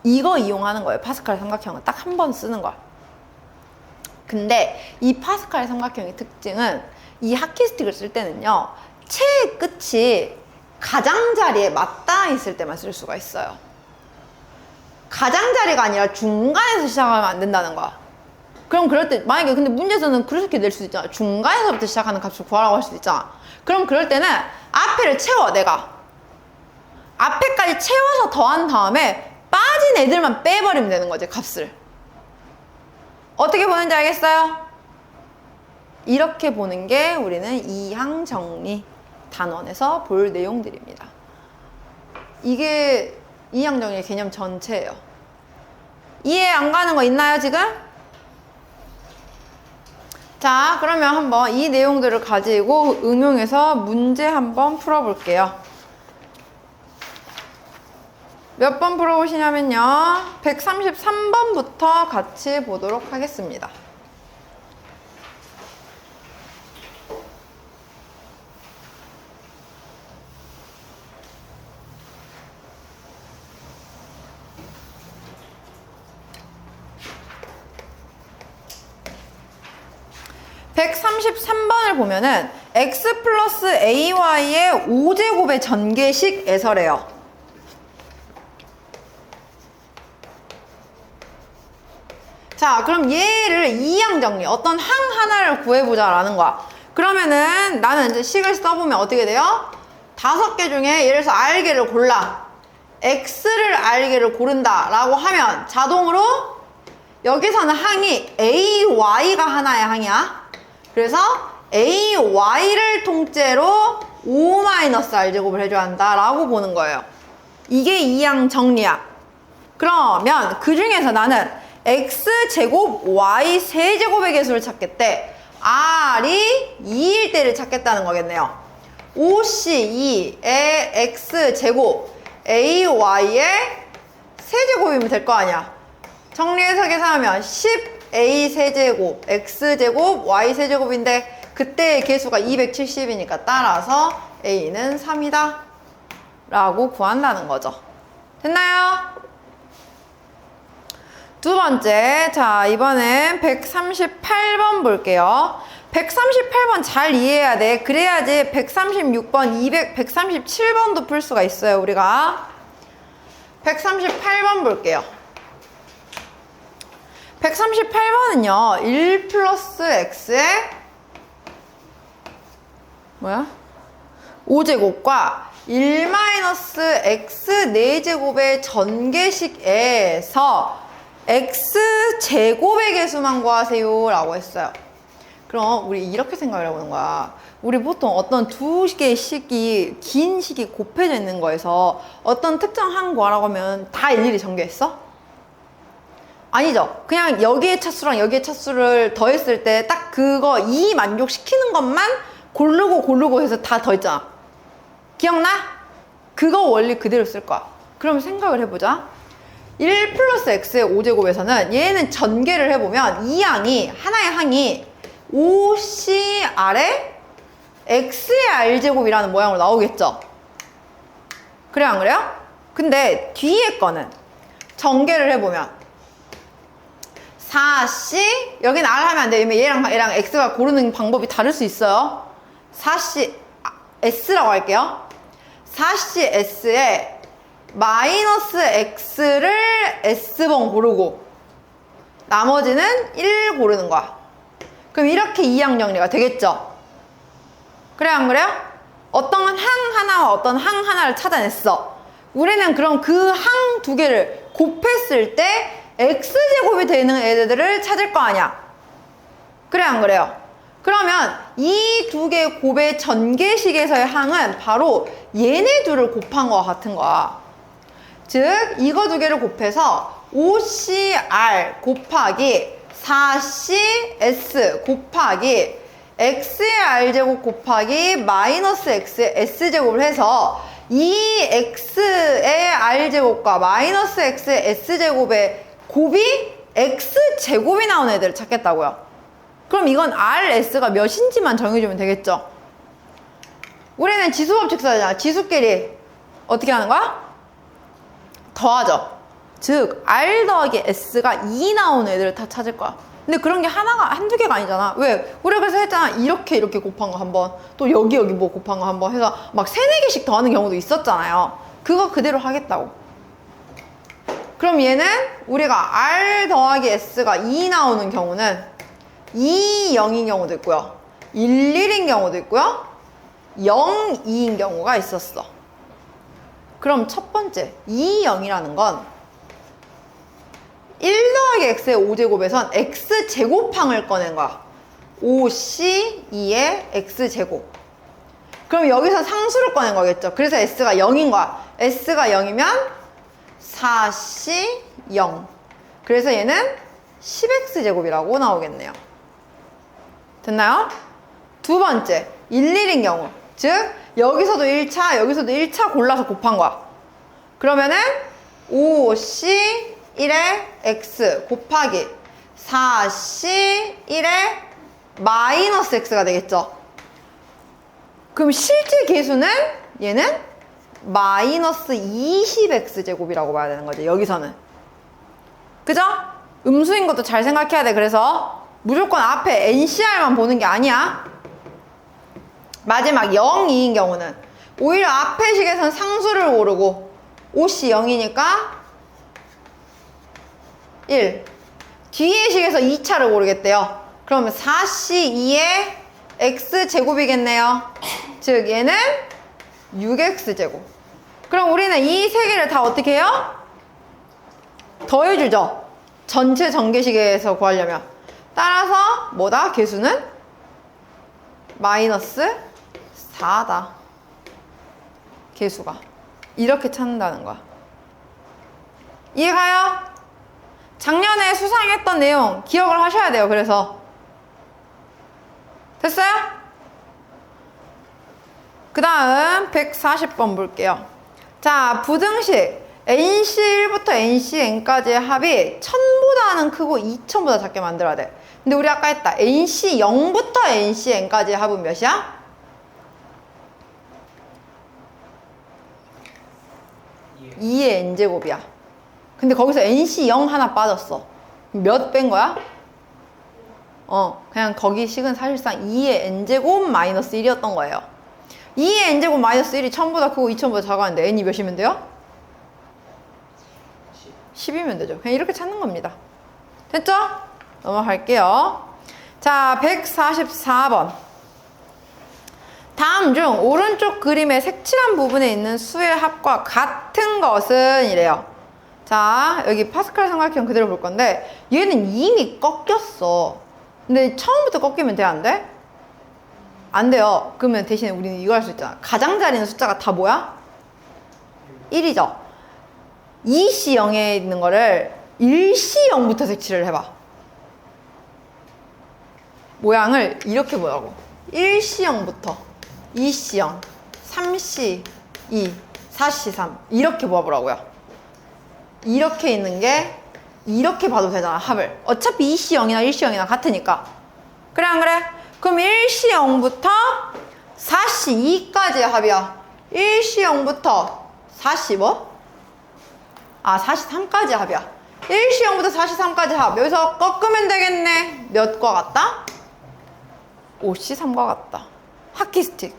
이거 이용하는 거예요. 파스칼 삼각형은 딱 한 번 쓰는 거야. 근데 이 파스칼 삼각형의 특징은 이 하키스틱을 쓸 때는요, 채의 끝이 가장자리에 맞닿아 있을 때만 쓸 수가 있어요. 가장자리가 아니라 중간에서 시작하면 안 된다는 거야. 그럼 그럴 때 만약에 근데 문제에서는 그렇게 낼 수도 있잖아. 중간에서부터 시작하는 값을 구하라고 할 수도 있잖아. 그럼 그럴 때는 앞에를 채워. 내가 앞에까지 채워서 더한 다음에 빠진 애들만 빼버리면 되는 거지, 값을. 어떻게 보는지 알겠어요? 이렇게 보는 게 우리는 이항 정리 단원에서 볼 내용들입니다. 이게 이항 정리 개념 전체예요. 이해 안 가는 거 있나요, 지금? 자, 그러면 한번 이 내용들을 가지고 응용해서 문제 한번 풀어볼게요. 몇 번 풀어보시냐면요, 133번부터 같이 보도록 하겠습니다. (133번을) 보면은 x 플러스 ay의 5제곱의 전개식에서래요. 자, 그럼 얘를 이항 정리, 어떤 항 하나를 구해보자 라는 거야. 그러면은 나는 이제 식을 써보면 어떻게 돼요? 5개 중에 예를 들어서 r개를 골라. x를 r개를 고른다 라고 하면 자동으로 여기서는 항이 ay가 하나의 항이야. 그래서 ay를 통째로 5-r제곱을 해줘야 한다 라고 보는 거예요. 이게 이항 정리야. 그러면 그 중에서 나는 x제곱 y 세제곱의 개수를 찾겠대. r이 2일 때를 찾겠다는 거겠네요. OC2의 x제곱 ay의 세제곱이면 될 거 아니야. 정리해서 계산하면 10a 세제곱 x제곱 y 세제곱인데 그때의 개수가 270이니까 따라서 a는 3이다 라고 구한다는 거죠. 됐나요? 두 번째, 자 이번엔 138번 볼게요. 138번 잘 이해해야 돼. 그래야지 136번, 137번도 풀 수가 있어요, 우리가. 138번 볼게요. 138번은요, 1 플러스 x의 뭐야? 5제곱과 1 마이너스 x 4제곱의 전개식에서 x제곱의 개수만 구하세요 라고 했어요. 그럼 우리 이렇게 생각을 해보는 거야. 우리 보통 어떤 두 개의 식이, 긴 식이 곱해져 있는 거에서 어떤 특정 한 구하라고 하면 다 일일이 전개했어? 아니죠. 그냥 여기의 차수랑 여기의 차수를 더했을 때 딱 그거 이 만족시키는 것만 고르고 해서 다 더했잖아. 기억나? 그거 원리 그대로 쓸 거야. 그럼 생각을 해보자. 1 플러스 x의 5제곱에서는 얘는 전개를 해보면 이 항이, 하나의 항이 OCR의 x의 r제곱이라는 모양으로 나오겠죠? 그래 안 그래요? 근데 뒤에 거는 전개를 해보면 4C 여기는 R 하면 안 돼. 왜냐면 얘랑 x가 고르는 방법이 다를 수 있어요. 4C S라고 할게요. 4C S에 마이너스 x를 S번 고르고 나머지는 1 고르는 거야. 그럼 이렇게 이항 정리가 되겠죠? 그래 안 그래요? 어떤 항 하나와 어떤 항 하나를 찾아냈어. 우리는 그럼 그 항 두 개를 곱했을 때 x제곱이 되는 애들을 찾을 거 아니야. 그래 안 그래요? 그러면 이 두 개의 곱의 전개식에서의 항은 바로 얘네 둘을 곱한 거와 같은 거야. 즉 이거 두 개를 곱해서 OCR 곱하기 4CS 곱하기 x의 r제곱 곱하기 마이너스 x의 s제곱을 해서 이 x의 r제곱과 마이너스 x의 s제곱의 곱이 x제곱이 나오는 애들을 찾겠다고요. 그럼 이건 rs가 몇인지만 정해주면 되겠죠. 우리는 지수법칙 써야 지수끼리 어떻게 하는 거야? 더하죠. 즉 r 더하기 s가 2 나오는 애들을 다 찾을 거야. 근데 그런 게 한두 개가 아니잖아. 왜? 우리가 그래서 했잖아. 이렇게 곱한 거 한 번, 또 여기 뭐 곱한 거 한 번 해서 막 3, 4개씩 더하는 경우도 있었잖아요. 그거 그대로 하겠다고. 그럼 얘는 우리가 r 더하기 s가 2 나오는 경우는 2, 0인 경우도 있고요. 1, 1인 경우도 있고요. 0, 2인 경우가 있었어. 그럼 첫 번째 2, 0이라는 건 1 더하기 x의 5제곱에선 x제곱항을 꺼낸 거야. 5c2의 x제곱. 그럼 여기서 상수를 꺼낸 거겠죠. 그래서 s가 0인 거야. s가 0이면 4c 0. 그래서 얘는 10x제곱이라고 나오겠네요. 됐나요? 두 번째 1, 1인 경우. 즉 여기서도 1차 여기서도 1차 골라서 곱한 거야. 그러면은 5c 1의 x 곱하기 4c 1의 마이너스 x가 되겠죠. 그럼 실제 계수는 얘는 마이너스 20x제곱이라고 봐야 되는 거죠. 여기서는. 그죠? 음수인 것도 잘 생각해야 돼. 그래서 무조건 앞에 NCR만 보는 게 아니야. 마지막 0, 2인 경우는 오히려 앞에 식에선 상수를 고르고 5C 0이니까 1. 뒤의 식에서 2차를 고르겠대요. 그러면 4C 2의 x제곱이겠네요. 즉 얘는 6x제곱. 그럼 우리는 이 세 개를 다 어떻게 해요? 더해주죠. 전체 전개식에서 구하려면. 따라서 뭐다? 개수는 마이너스 4다. 개수가. 이렇게 찾는다는 거야. 이해가요? 작년에 수상했던 내용 기억을 하셔야 돼요. 그래서 됐어요? 그 다음 140번 볼게요. 자, 부등식 NC1부터 NCN까지의 합이 1000보다는 크고 2000보다 작게 만들어야 돼. 근데 우리 아까 했다. NC0부터 NCN까지의 합은 몇이야? 2의 n제곱이야. 근데 거기서 NC0 하나 빠졌어. 몇 뺀 거야? 그냥 거기 식은 사실상 2의 n제곱 마이너스 1이었던 거예요. 2의 n제곱 마이너스 1이 1000보다 크고 2000보다 작았는데 n이 몇이면 돼요? 10이면 되죠. 그냥 이렇게 찾는 겁니다. 됐죠? 넘어갈게요. 자, 144번. 다음 중 오른쪽 그림의 색칠한 부분에 있는 수의 합과 같은 것은 이래요. 자, 여기 파스칼 삼각형 그대로 볼 건데 얘는 이미 꺾였어. 근데 처음부터 꺾이면 돼, 안 돼? 안 돼요. 그러면 대신에 우리는 이거 할 수 있잖아. 가장자리는 숫자가 다 뭐야? 1이죠. 2C0에 있는 거를 1C0부터 색칠을 해봐. 모양을 이렇게 보라고. 1C0부터 2C0, 3C2, 4C3 이렇게 모아보라고요. 이렇게 있는 게 이렇게 봐도 되잖아, 합을. 어차피 2C0이나 1C0이나 같으니까. 그래 안 그래? 그럼 1C0부터 4C2까지의 합이야. 1C0부터 4C 뭐? 4C3까지 합이야. 1C0부터 4C3까지 합. 여기서 꺾으면 되겠네. 몇과 같다? 5C3과 같다. 하키스틱.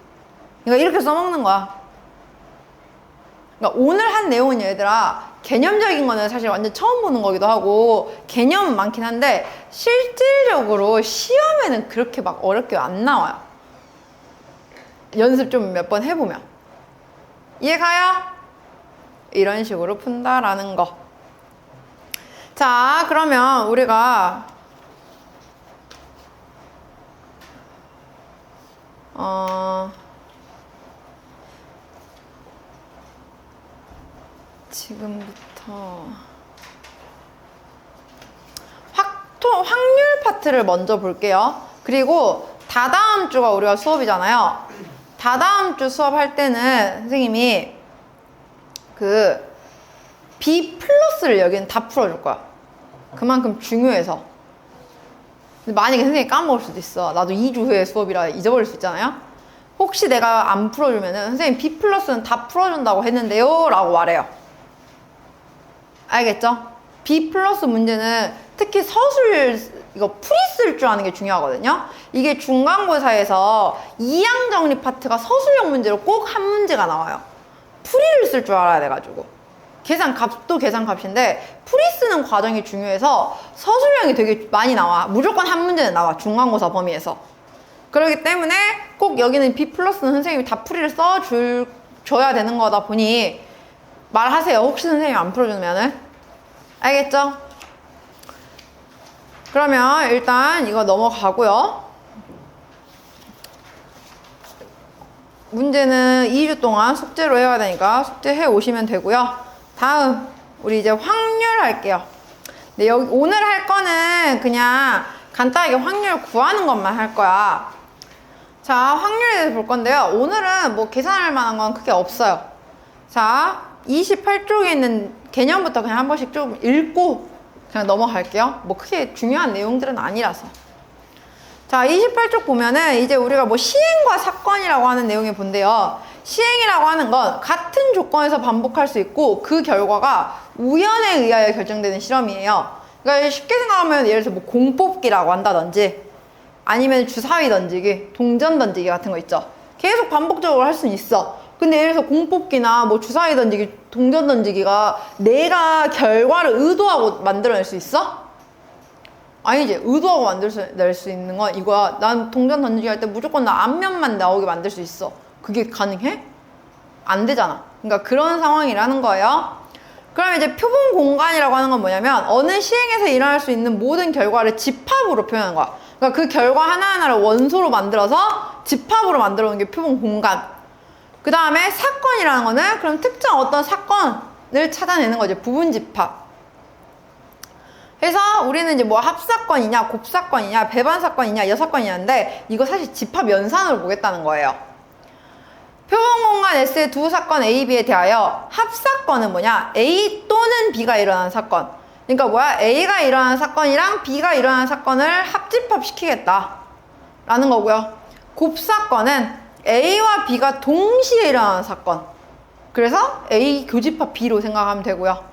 그러니까 이렇게 써먹는 거야. 그러니까 오늘 한 내용은 얘들아, 개념적인 거는 사실 완전 처음 보는 거기도 하고 개념은 많긴 한데 실질적으로 시험에는 그렇게 막 어렵게 안 나와요. 연습 좀 몇 번 해보면. 이해가요? 이런 식으로 푼다라는 거. 자, 그러면 우리가 지금부터 확률 파트를 먼저 볼게요. 그리고 다다음 주가 우리가 수업이잖아요. 다다음 주 수업할 때는 선생님이 그 B 플러스를 여기는 다 풀어줄 거야. 그만큼 중요해서. 근데 만약에 선생님이 까먹을 수도 있어. 나도 2주 후에 수업이라 잊어버릴 수 있잖아요. 혹시 내가 안 풀어주면은 선생님 B 플러스는 다 풀어준다고 했는데요 라고 말해요. 알겠죠? B 플러스 문제는 특히 서술 이거 풀이 쓸 줄 아는 게 중요하거든요. 이게 중간고사에서 이항 정리 파트가 서술형 문제로 꼭 한 문제가 나와요. 풀이를 쓸 줄 알아야 돼가지고. 계산값도 계산값인데 풀이 쓰는 과정이 중요해서 서술형이 되게 많이 나와. 무조건 한 문제는 나와. 중간고사 범위에서. 그렇기 때문에 꼭 여기는 B 플러스는 선생님이 다 풀이를 써줘야 되는 거다 보니 말하세요. 혹시 선생님이 안 풀어주면은. 알겠죠? 그러면 일단 이거 넘어가고요. 문제는 2주 동안 숙제로 해야 되니까 숙제 해 오시면 되고요. 다음 우리 이제 확률 할게요. 근데 여기 오늘 할 거는 그냥 간단하게 확률 구하는 것만 할 거야. 자, 확률에 대해서 볼 건데요. 오늘은 뭐 계산할 만한 건 크게 없어요. 자, 28쪽에 있는 개념부터 그냥 한 번씩 좀 읽고 그냥 넘어갈게요. 뭐 크게 중요한 내용들은 아니라서. 자, 28쪽 보면은 이제 우리가 뭐 시행과 사건이라고 하는 내용이 본데요. 시행이라고 하는 건 같은 조건에서 반복할 수 있고 그 결과가 우연에 의하여 결정되는 실험이에요. 그러니까 쉽게 생각하면 예를 들어서 뭐 공 뽑기라고 한다든지 아니면 주사위 던지기, 동전 던지기 같은 거 있죠. 계속 반복적으로 할 수는 있어. 근데 예를 들어서 공 뽑기나 뭐 주사위 던지기, 동전 던지기가 내가 결과를 의도하고 만들어낼 수 있어? 아니지. 의도하고 만들어낼 수 있는 건 이거야. 난 동전 던지기 할 때 무조건 나 앞면만 나오게 만들 수 있어. 그게 가능해? 안 되잖아. 그러니까 그런 상황이라는 거예요. 그럼 이제 표본 공간이라고 하는 건 뭐냐면 어느 시행에서 일어날 수 있는 모든 결과를 집합으로 표현하는 거야. 그러니까 그 결과 하나하나를 원소로 만들어서 집합으로 만들어 놓은 게 표본 공간. 그 다음에 사건이라는 거는 그럼 특정 어떤 사건을 찾아내는 거지. 부분 집합. 그래서 우리는 이제 뭐 합사건이냐, 곱사건이냐, 배반사건이냐, 여사건이냐인데 이거 사실 집합 연산으로 보겠다는 거예요. 표본 공간 S의 두 사건 A, B에 대하여 합사건은 뭐냐? A 또는 B가 일어난 사건. 그러니까 뭐야? A가 일어난 사건이랑 B가 일어난 사건을 합집합시키겠다 라는 거고요. 곱사건은 A와 B가 동시에 일어나는 사건. 그래서 A 교집합 B로 생각하면 되고요.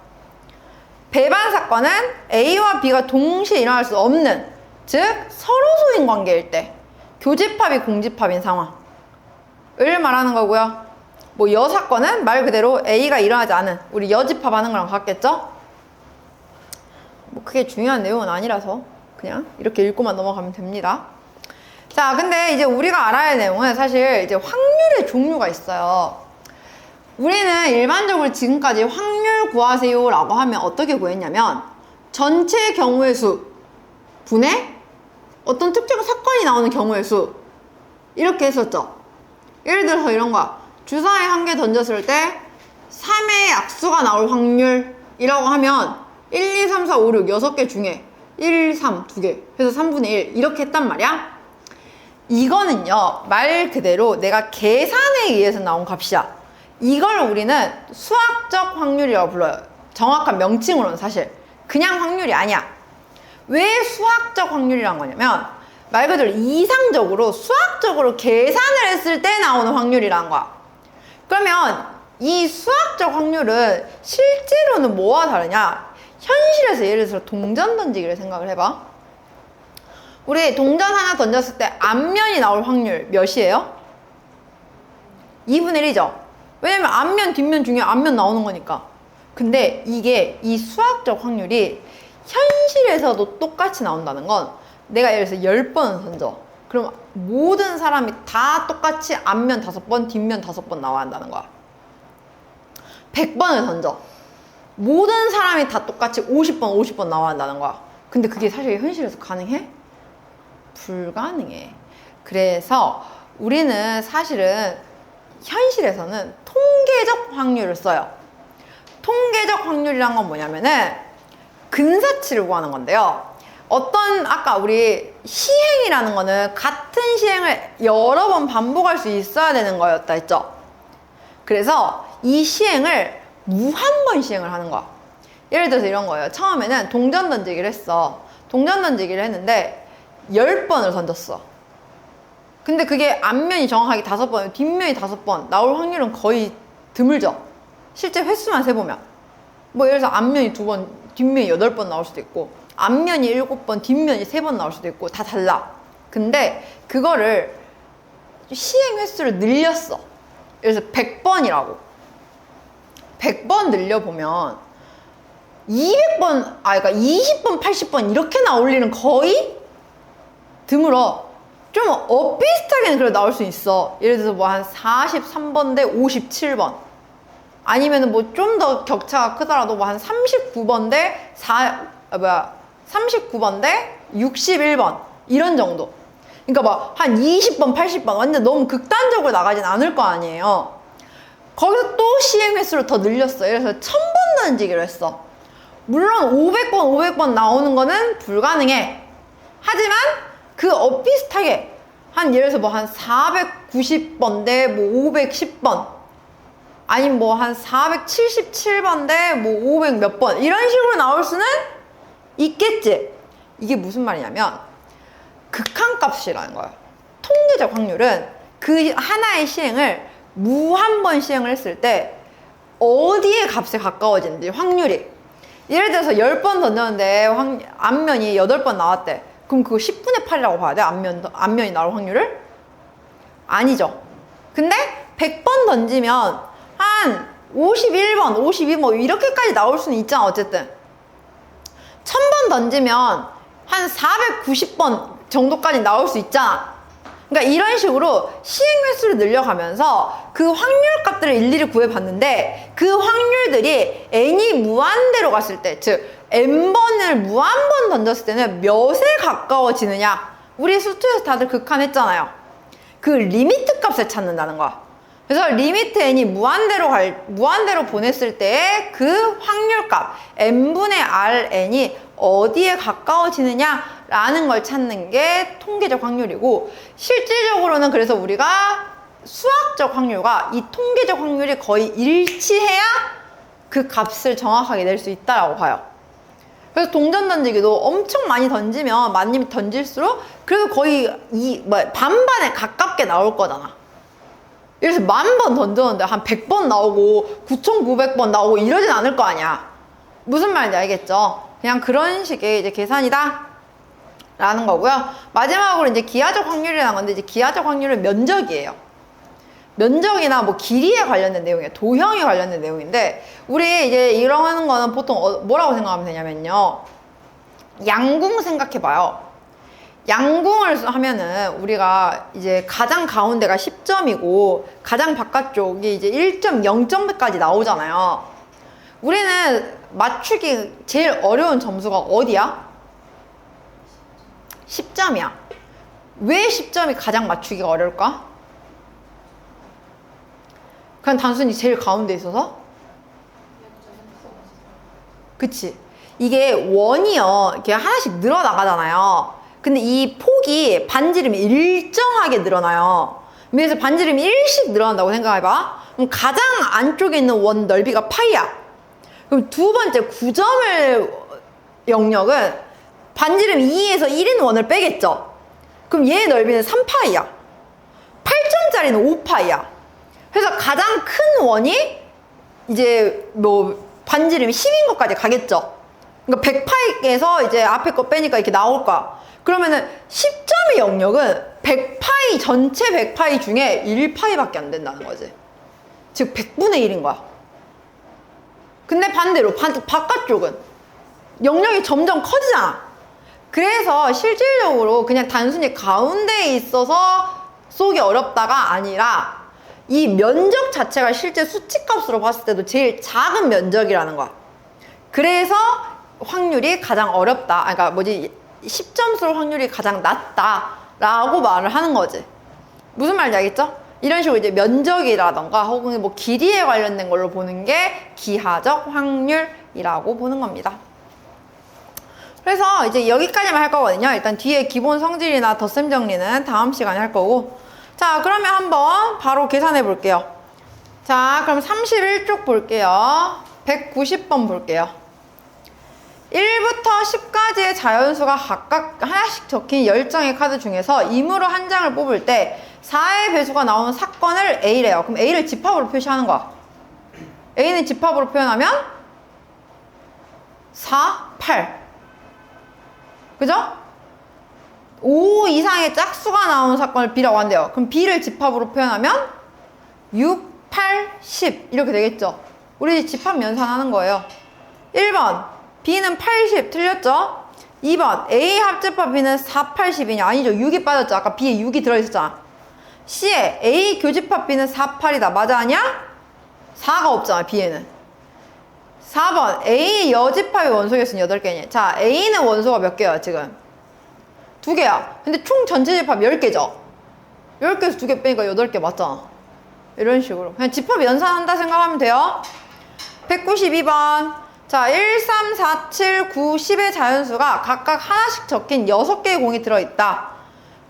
배반 사건은 A와 B가 동시에 일어날 수 없는, 즉 서로 소인 관계일 때 교집합이 공집합인 상황을 말하는 거고요. 뭐 여사건은 말 그대로 A가 일어나지 않은, 우리 여집합하는 거랑 같겠죠? 뭐 크게 중요한 내용은 아니라서 그냥 이렇게 읽고만 넘어가면 됩니다. 자, 근데 이제 우리가 알아야 할 내용은 사실 이제 확률의 종류가 있어요. 우리는 일반적으로 지금까지 확률 구하세요 라고 하면 어떻게 구했냐면 전체 경우의 수 분의 어떤 특정 사건이 나오는 경우의 수 이렇게 했었죠. 예를 들어서 이런 거야. 주사위 한 개 던졌을 때 3의 약수가 나올 확률이라고 하면 1, 2, 3, 4, 5, 6 6개 중에 1, 3, 2개 해서 3분의 1 이렇게 했단 말이야. 이거는요, 말 그대로 내가 계산에 의해서 나온 값이야. 이걸 우리는 수학적 확률이라고 불러요. 정확한 명칭으로는 사실 그냥 확률이 아니야. 왜 수학적 확률이란 거냐면 말 그대로 이상적으로 수학적으로 계산을 했을 때 나오는 확률이라는 거야. 그러면 이 수학적 확률은 실제로는 뭐와 다르냐? 현실에서 예를 들어서 동전 던지기를 생각을 해봐. 우리 동전 하나 던졌을 때 앞면이 나올 확률 몇이에요? 2분의 1이죠. 왜냐면 앞면, 뒷면 중에 앞면 나오는 거니까. 근데 이게 이 수학적 확률이 현실에서도 똑같이 나온다는 건 내가 예를 들어서 10번을 던져. 그럼 모든 사람이 다 똑같이 앞면 5번, 뒷면 5번 나와야 한다는 거야. 100번을 던져. 모든 사람이 다 똑같이 50번, 50번 나와야 한다는 거야. 근데 그게 사실 현실에서 가능해? 불가능해. 그래서 우리는 사실은 현실에서는 통계적 확률을 써요. 통계적 확률이란 건 뭐냐면은 근사치를 구하는 건데요. 어떤 아까 우리 시행이라는 거는 같은 시행을 여러 번 반복할 수 있어야 되는 거였다 했죠. 그래서 이 시행을 무한번 시행을 하는 거야. 예를 들어서 이런 거예요. 처음에는 동전 던지기를 했어. 동전 던지기를 했는데 10번을 던졌어. 근데 그게 앞면이 정확하게 5번, 뒷면이 5번 나올 확률은 거의 드물죠. 실제 횟수만 세보면 뭐 예를 들어서 앞면이 2번, 뒷면이 8번 나올 수도 있고 앞면이 7번, 뒷면이 3번 나올 수도 있고 다 달라. 근데 그거를 시행 횟수를 늘렸어. 예를 들어서 100번이라고 100번 늘려보면 200번, 그러니까 20번, 80번 이렇게 나올 일은 거의 드물어. 좀 비슷하게는 그래도 나올 수 있어. 예를 들어서 뭐 한 43번 대 57번. 아니면은 뭐 좀 더 격차가 크더라도 뭐 한 39번 대 39번 대 61번. 이런 정도. 그러니까 막 한 20번, 80번 완전 너무 극단적으로 나가진 않을 거 아니에요. 거기서 또 시행 횟수를 더 늘렸어. 예를 들어서 1000번 던지기로 했어. 물론 500번, 500번 나오는 거는 불가능해. 하지만 그 비슷하게 한 예를 들어서 뭐 한 490번 대 뭐 510번 아니면 뭐 한 477번 대 뭐 500 몇 번 이런 식으로 나올 수는 있겠지. 이게 무슨 말이냐면 극한값이라는 거야. 통계적 확률은 그 하나의 시행을 무한번 시행을 했을 때 어디에 값에 가까워지는지 확률이. 예를 들어서 10번 던졌는데 앞면이 8번 나왔대. 그럼 그거 10분의 8이라고 봐야 돼? 앞면이 나올 확률을? 아니죠. 근데 100번 던지면 한 51번, 52번 이렇게까지 나올 수는 있잖아. 어쨌든 1000번 던지면 한 490번 정도까지 나올 수 있잖아. 그러니까 이런 식으로 시행 횟수를 늘려가면서 그 확률 값들을 일일이 구해봤는데 그 확률들이 n이 무한대로 갔을 때, 즉 n번을 무한번 던졌을 때는 몇에 가까워지느냐. 우리 수투에서 다들 극한했잖아요. 그 리미트 값을 찾는다는 거야. 그래서 리미트 n이 무한대로 보냈을 때의 그 확률값 n분의 rn이 어디에 가까워지느냐라는 걸 찾는 게 통계적 확률이고, 실질적으로는 그래서 우리가 수학적 확률과 이 통계적 확률이 거의 일치해야 그 값을 정확하게 낼 수 있다라고 봐요. 그래서 동전 던지기도 엄청 많이 던지면 많이 던질수록 그래도 거의 반반에 가깝게 나올 거잖아. 그래서 10,000번 던졌는데 한 100번 나오고 9,900번 나오고 이러진 않을 거 아니야. 무슨 말인지 알겠죠? 그냥 그런 식의 이제 계산이다 라는 거고요. 마지막으로 이제 기하적 확률이라는 건데, 이제 기하적 확률은 면적이에요. 면적이나 뭐 길이에 관련된 내용이에요. 도형에 관련된 내용인데, 우리 이제 이런 거는 보통 뭐라고 생각하면 되냐면요, 양궁 생각해봐요. 양궁을 하면은 우리가 이제 가장 가운데가 10점이고 가장 바깥쪽이 이제 1.0점까지 나오잖아요. 우리는 맞추기 제일 어려운 점수가 어디야? 10점이야. 왜 10점이 가장 맞추기가 어려울까? 그냥 단순히 제일 가운데 있어서? 그치? 이게 원이요, 이렇게 하나씩 늘어나가잖아요. 근데 이 폭이 반지름이 일정하게 늘어나요. 그래서 반지름이 1씩 늘어난다고 생각해봐. 그럼 가장 안쪽에 있는 원 넓이가 파이야. 그럼 두 번째 9점을 영역은 반지름 2에서 1인 원을 빼겠죠. 그럼 얘의 넓이는 3파이야. 8점짜리는 5파이야. 그래서 가장 큰 원이 이제 뭐 반지름이 10인 것까지 가겠죠. 그러니까 100파이에서 이제 앞에 거 빼니까 이렇게 나올 거야. 그러면은 10점의 영역은 100파이, 전체 100파이 중에 1파이밖에 안 된다는 거지. 즉 100분의 1인 거야. 근데 반대로 바깥쪽은 영역이 점점 커지잖아. 그래서 실질적으로 그냥 단순히 가운데에 있어서 쏘기 어렵다가 아니라 이 면적 자체가 실제 수치값으로 봤을 때도 제일 작은 면적이라는 거야. 그래서 확률이 가장 어렵다. 그러니까 10점 쏠 확률이 가장 낮다라고 말을 하는 거지. 무슨 말인지 알겠죠? 이런 식으로 이제 면적이라던가 혹은 뭐 길이에 관련된 걸로 보는 게 기하적 확률이라고 보는 겁니다. 그래서 이제 여기까지만 할 거거든요. 일단 뒤에 기본 성질이나 덧셈 정리는 다음 시간에 할 거고. 자, 그러면 한번 바로 계산해 볼게요. 자, 그럼 31쪽 볼게요. 190번 볼게요. 1부터 10까지의 자연수가 각각 하나씩 적힌 10장의 카드 중에서 임의로 한 장을 뽑을 때 4의 배수가 나오는 사건을 A래요. 그럼 A를 집합으로 표시하는 거야. A는 집합으로 표현하면 4, 8. 그죠? 5 이상의 짝수가 나오는 사건을 B라고 한대요. 그럼 B를 집합으로 표현하면 6, 8, 10 이렇게 되겠죠. 우리 집합 연산하는 거예요. 1번 B는 80 틀렸죠? 2번 A 합집합 B는 4, 80이냐? 아니죠. 6이 빠졌죠. 아까 B에 6이 들어있었잖아. C에 A 교집합 B는 4, 8이다. 맞아 아니야? 4가 없잖아. B에는. 4번 A 여집합이 원소의 수는 8개니. 자, A는 원소가 몇 개야 지금? 2개야. 근데 총 전체 집합 10개죠? 10개에서 2개 빼니까 8개 맞잖아. 이런 식으로 그냥 집합 연산한다 생각하면 돼요. 192번 자, 1, 3, 4, 7, 9, 10의 자연수가 각각 하나씩 적힌 6개의 공이 들어있다.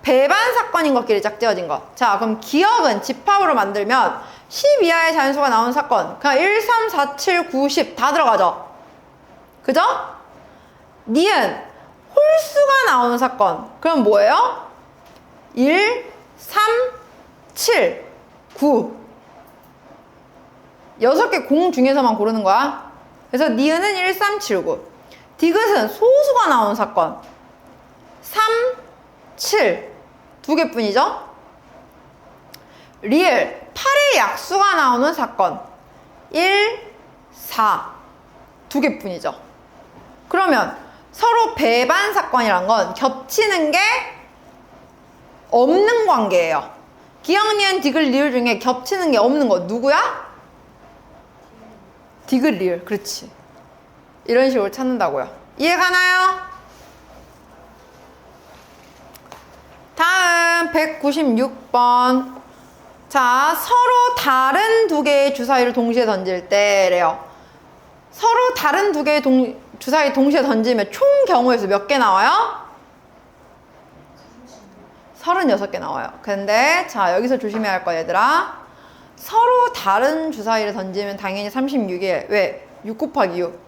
배반 사건인 것끼리 짝지어진 것. 자, 그럼 기억은 집합으로 만들면 10 이하의 자연수가 나오는 사건. 그냥 1, 3, 4, 7, 9, 10 다 들어가죠. 그죠? 니은 홀수가 나오는 사건. 그럼 뭐예요? 1, 3, 7, 9. 6개 공 중에서만 고르는 거야. 그래서 니은은 1, 3, 7, 9. 디귿은 소수가 나오는 사건. 3, 7. 2개뿐이죠? 리을 8의 약수가 나오는 사건. 1, 4. 2개뿐이죠. 그러면 서로 배반 사건이란 건 겹치는 게 없는 관계예요. 기억, 니은, 디귿, 리을 중에 겹치는 게 없는 거 누구야? 디귿, 리을. 그렇지. 이런 식으로 찾는다고요. 이해가나요? 다음 196번. 자, 서로 다른 두 개의 주사위를 동시에 던질 때래요. 서로 다른 두 개의 주사위 동시에 던지면 총 경우의 수 몇 개 나와요? 36개 나와요. 근데 자 여기서 조심해야 할 거 얘들아. 서로 다른 주사위를 던지면 당연히 36이에요. 왜? 6 곱하기 6.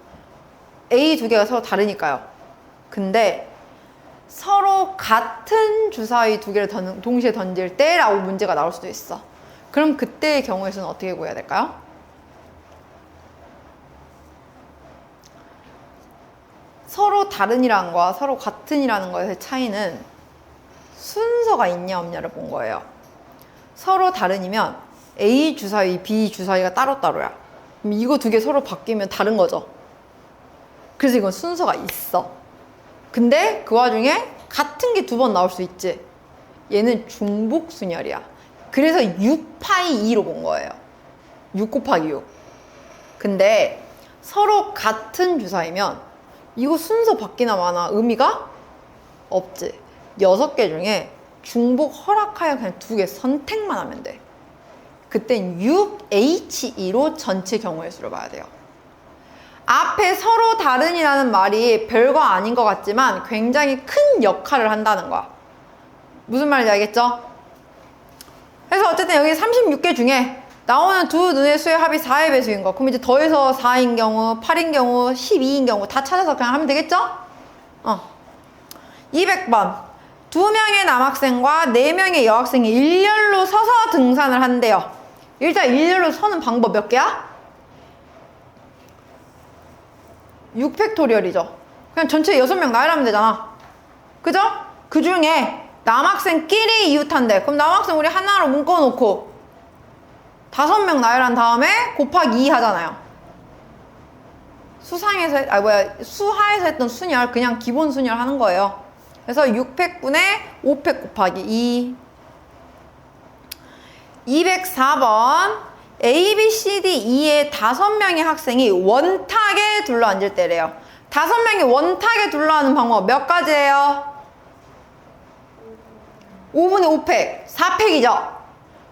A 두 개가 서로 다르니까요. 근데 서로 같은 주사위 두 개를 동시에 던질 때라고 문제가 나올 수도 있어. 그럼 그때의 경우의 수는 어떻게 구해야 될까요? 서로 다른이라는 거와 서로 같은이라는 거의 차이는 순서가 있냐 없냐를 본 거예요. 서로 다른이면 A 주사위, B 주사위가 따로따로야. 그럼 이거 두 개 서로 바뀌면 다른 거죠. 그래서 이건 순서가 있어. 근데 그 와중에 같은 게 두 번 나올 수 있지. 얘는 중복순열이야. 그래서 6파이 2로 본 거예요. 6 곱하기 6. 근데 서로 같은 주사위면 이거 순서 바뀌나 마나 의미가 없지. 6개 중에 중복 허락하여 그냥 2개 선택만 하면 돼. 그땐 6H2로 전체 경우의 수를 봐야 돼요. 앞에 서로 다른이라는 말이 별거 아닌 것 같지만 굉장히 큰 역할을 한다는 거야. 무슨 말인지 알겠죠? 그래서 어쨌든 여기 36개 중에 나오는 두 눈의 수의 합이 4의 배수인 거. 그럼 이제 더해서 4인 경우, 8인 경우, 12인 경우 다 찾아서 그냥 하면 되겠죠? 200번. 2명의 남학생과 4명의 여학생이 일렬로 서서 등산을 한대요. 일단 일렬로 서는 방법 몇 개야? 6팩토리얼이죠. 그냥 전체 6명 나열하면 되잖아. 그죠? 그 중에 남학생끼리 이웃한대. 그럼 남학생 우리 하나로 묶어놓고 5명 나열한 다음에 곱하기 2 하잖아요. 수하에서 했던 순열 그냥 기본 순열 하는 거예요. 그래서 6팩분의 5팩 곱하기 2. 204번 A, B, C, D, E의 5명의 학생이 원탁에 둘러앉을 때래요. 5명이 원탁에 둘러앉는 방법 몇 가지예요? 5분의 5팩, 4팩이죠.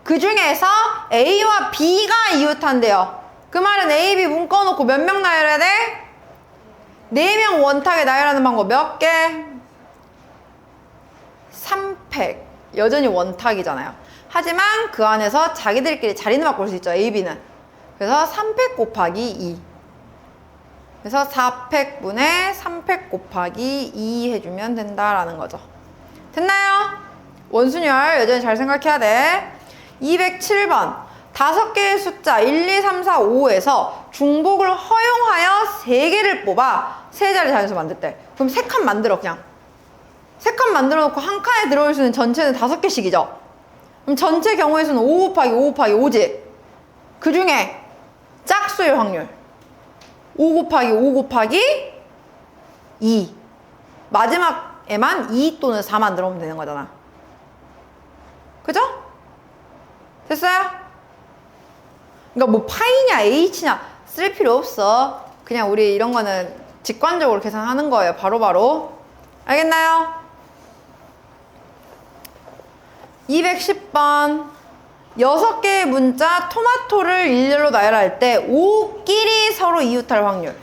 그 중에서 A와 B가 이웃한대요. 그 말은 A, B 묶어놓고 몇 명 나열해야 돼? 4명 원탁에 나열하는 방법 몇 개? 3팩. 여전히 원탁이잖아요. 하지만 그 안에서 자기들끼리 자리는 바꿀 수 있죠. A, B는. 그래서 3팩 곱하기 2. 그래서 4팩분의 3팩 곱하기 2 해주면 된다라는 거죠. 됐나요? 원순열 여전히 잘 생각해야 돼. 207번 5개의 숫자 1, 2, 3, 4, 5에서 중복을 허용하여 3개를 뽑아 3자리 자연수 만들대. 그럼 3칸 만들어 그냥. 3칸 만들어 놓고 한 칸에 들어올 수 있는 전체는 5개씩이죠. 그럼 전체 경우의 수는 5 곱하기 5 곱하기 5지. 그 중에 짝수일 확률 5 곱하기 5 곱하기 2. 마지막에만 2 또는 4만 들어오면 되는 거잖아. 그죠? 됐어요? 그러니까 뭐 파이냐 H냐 쓸 필요 없어. 그냥 우리 이런 거는 직관적으로 계산하는 거예요. 바로바로. 알겠나요? 210번 6개의 문자 토마토를 일렬로 나열할 때 5끼리 서로 이웃할 확률.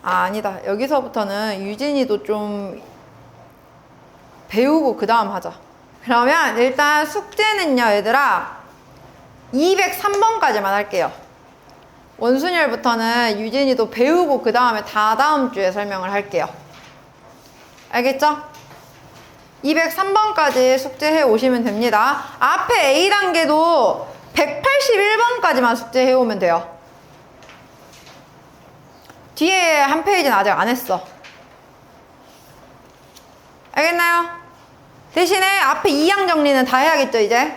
아니다. 여기서부터는 유진이도 좀 배우고 그 다음 하자. 그러면 일단 숙제는요 얘들아 203번까지만 할게요. 원순열부터는 유진이도 배우고 그 다음에 다다음 주에 설명을 할게요. 알겠죠? 203번까지 숙제해 오시면 됩니다. 앞에 A단계도 181번까지만 숙제해 오면 돼요. 뒤에 한 페이지는 아직 안 했어. 알겠나요? 대신에 앞에 2항 정리는 다 해야겠죠 이제?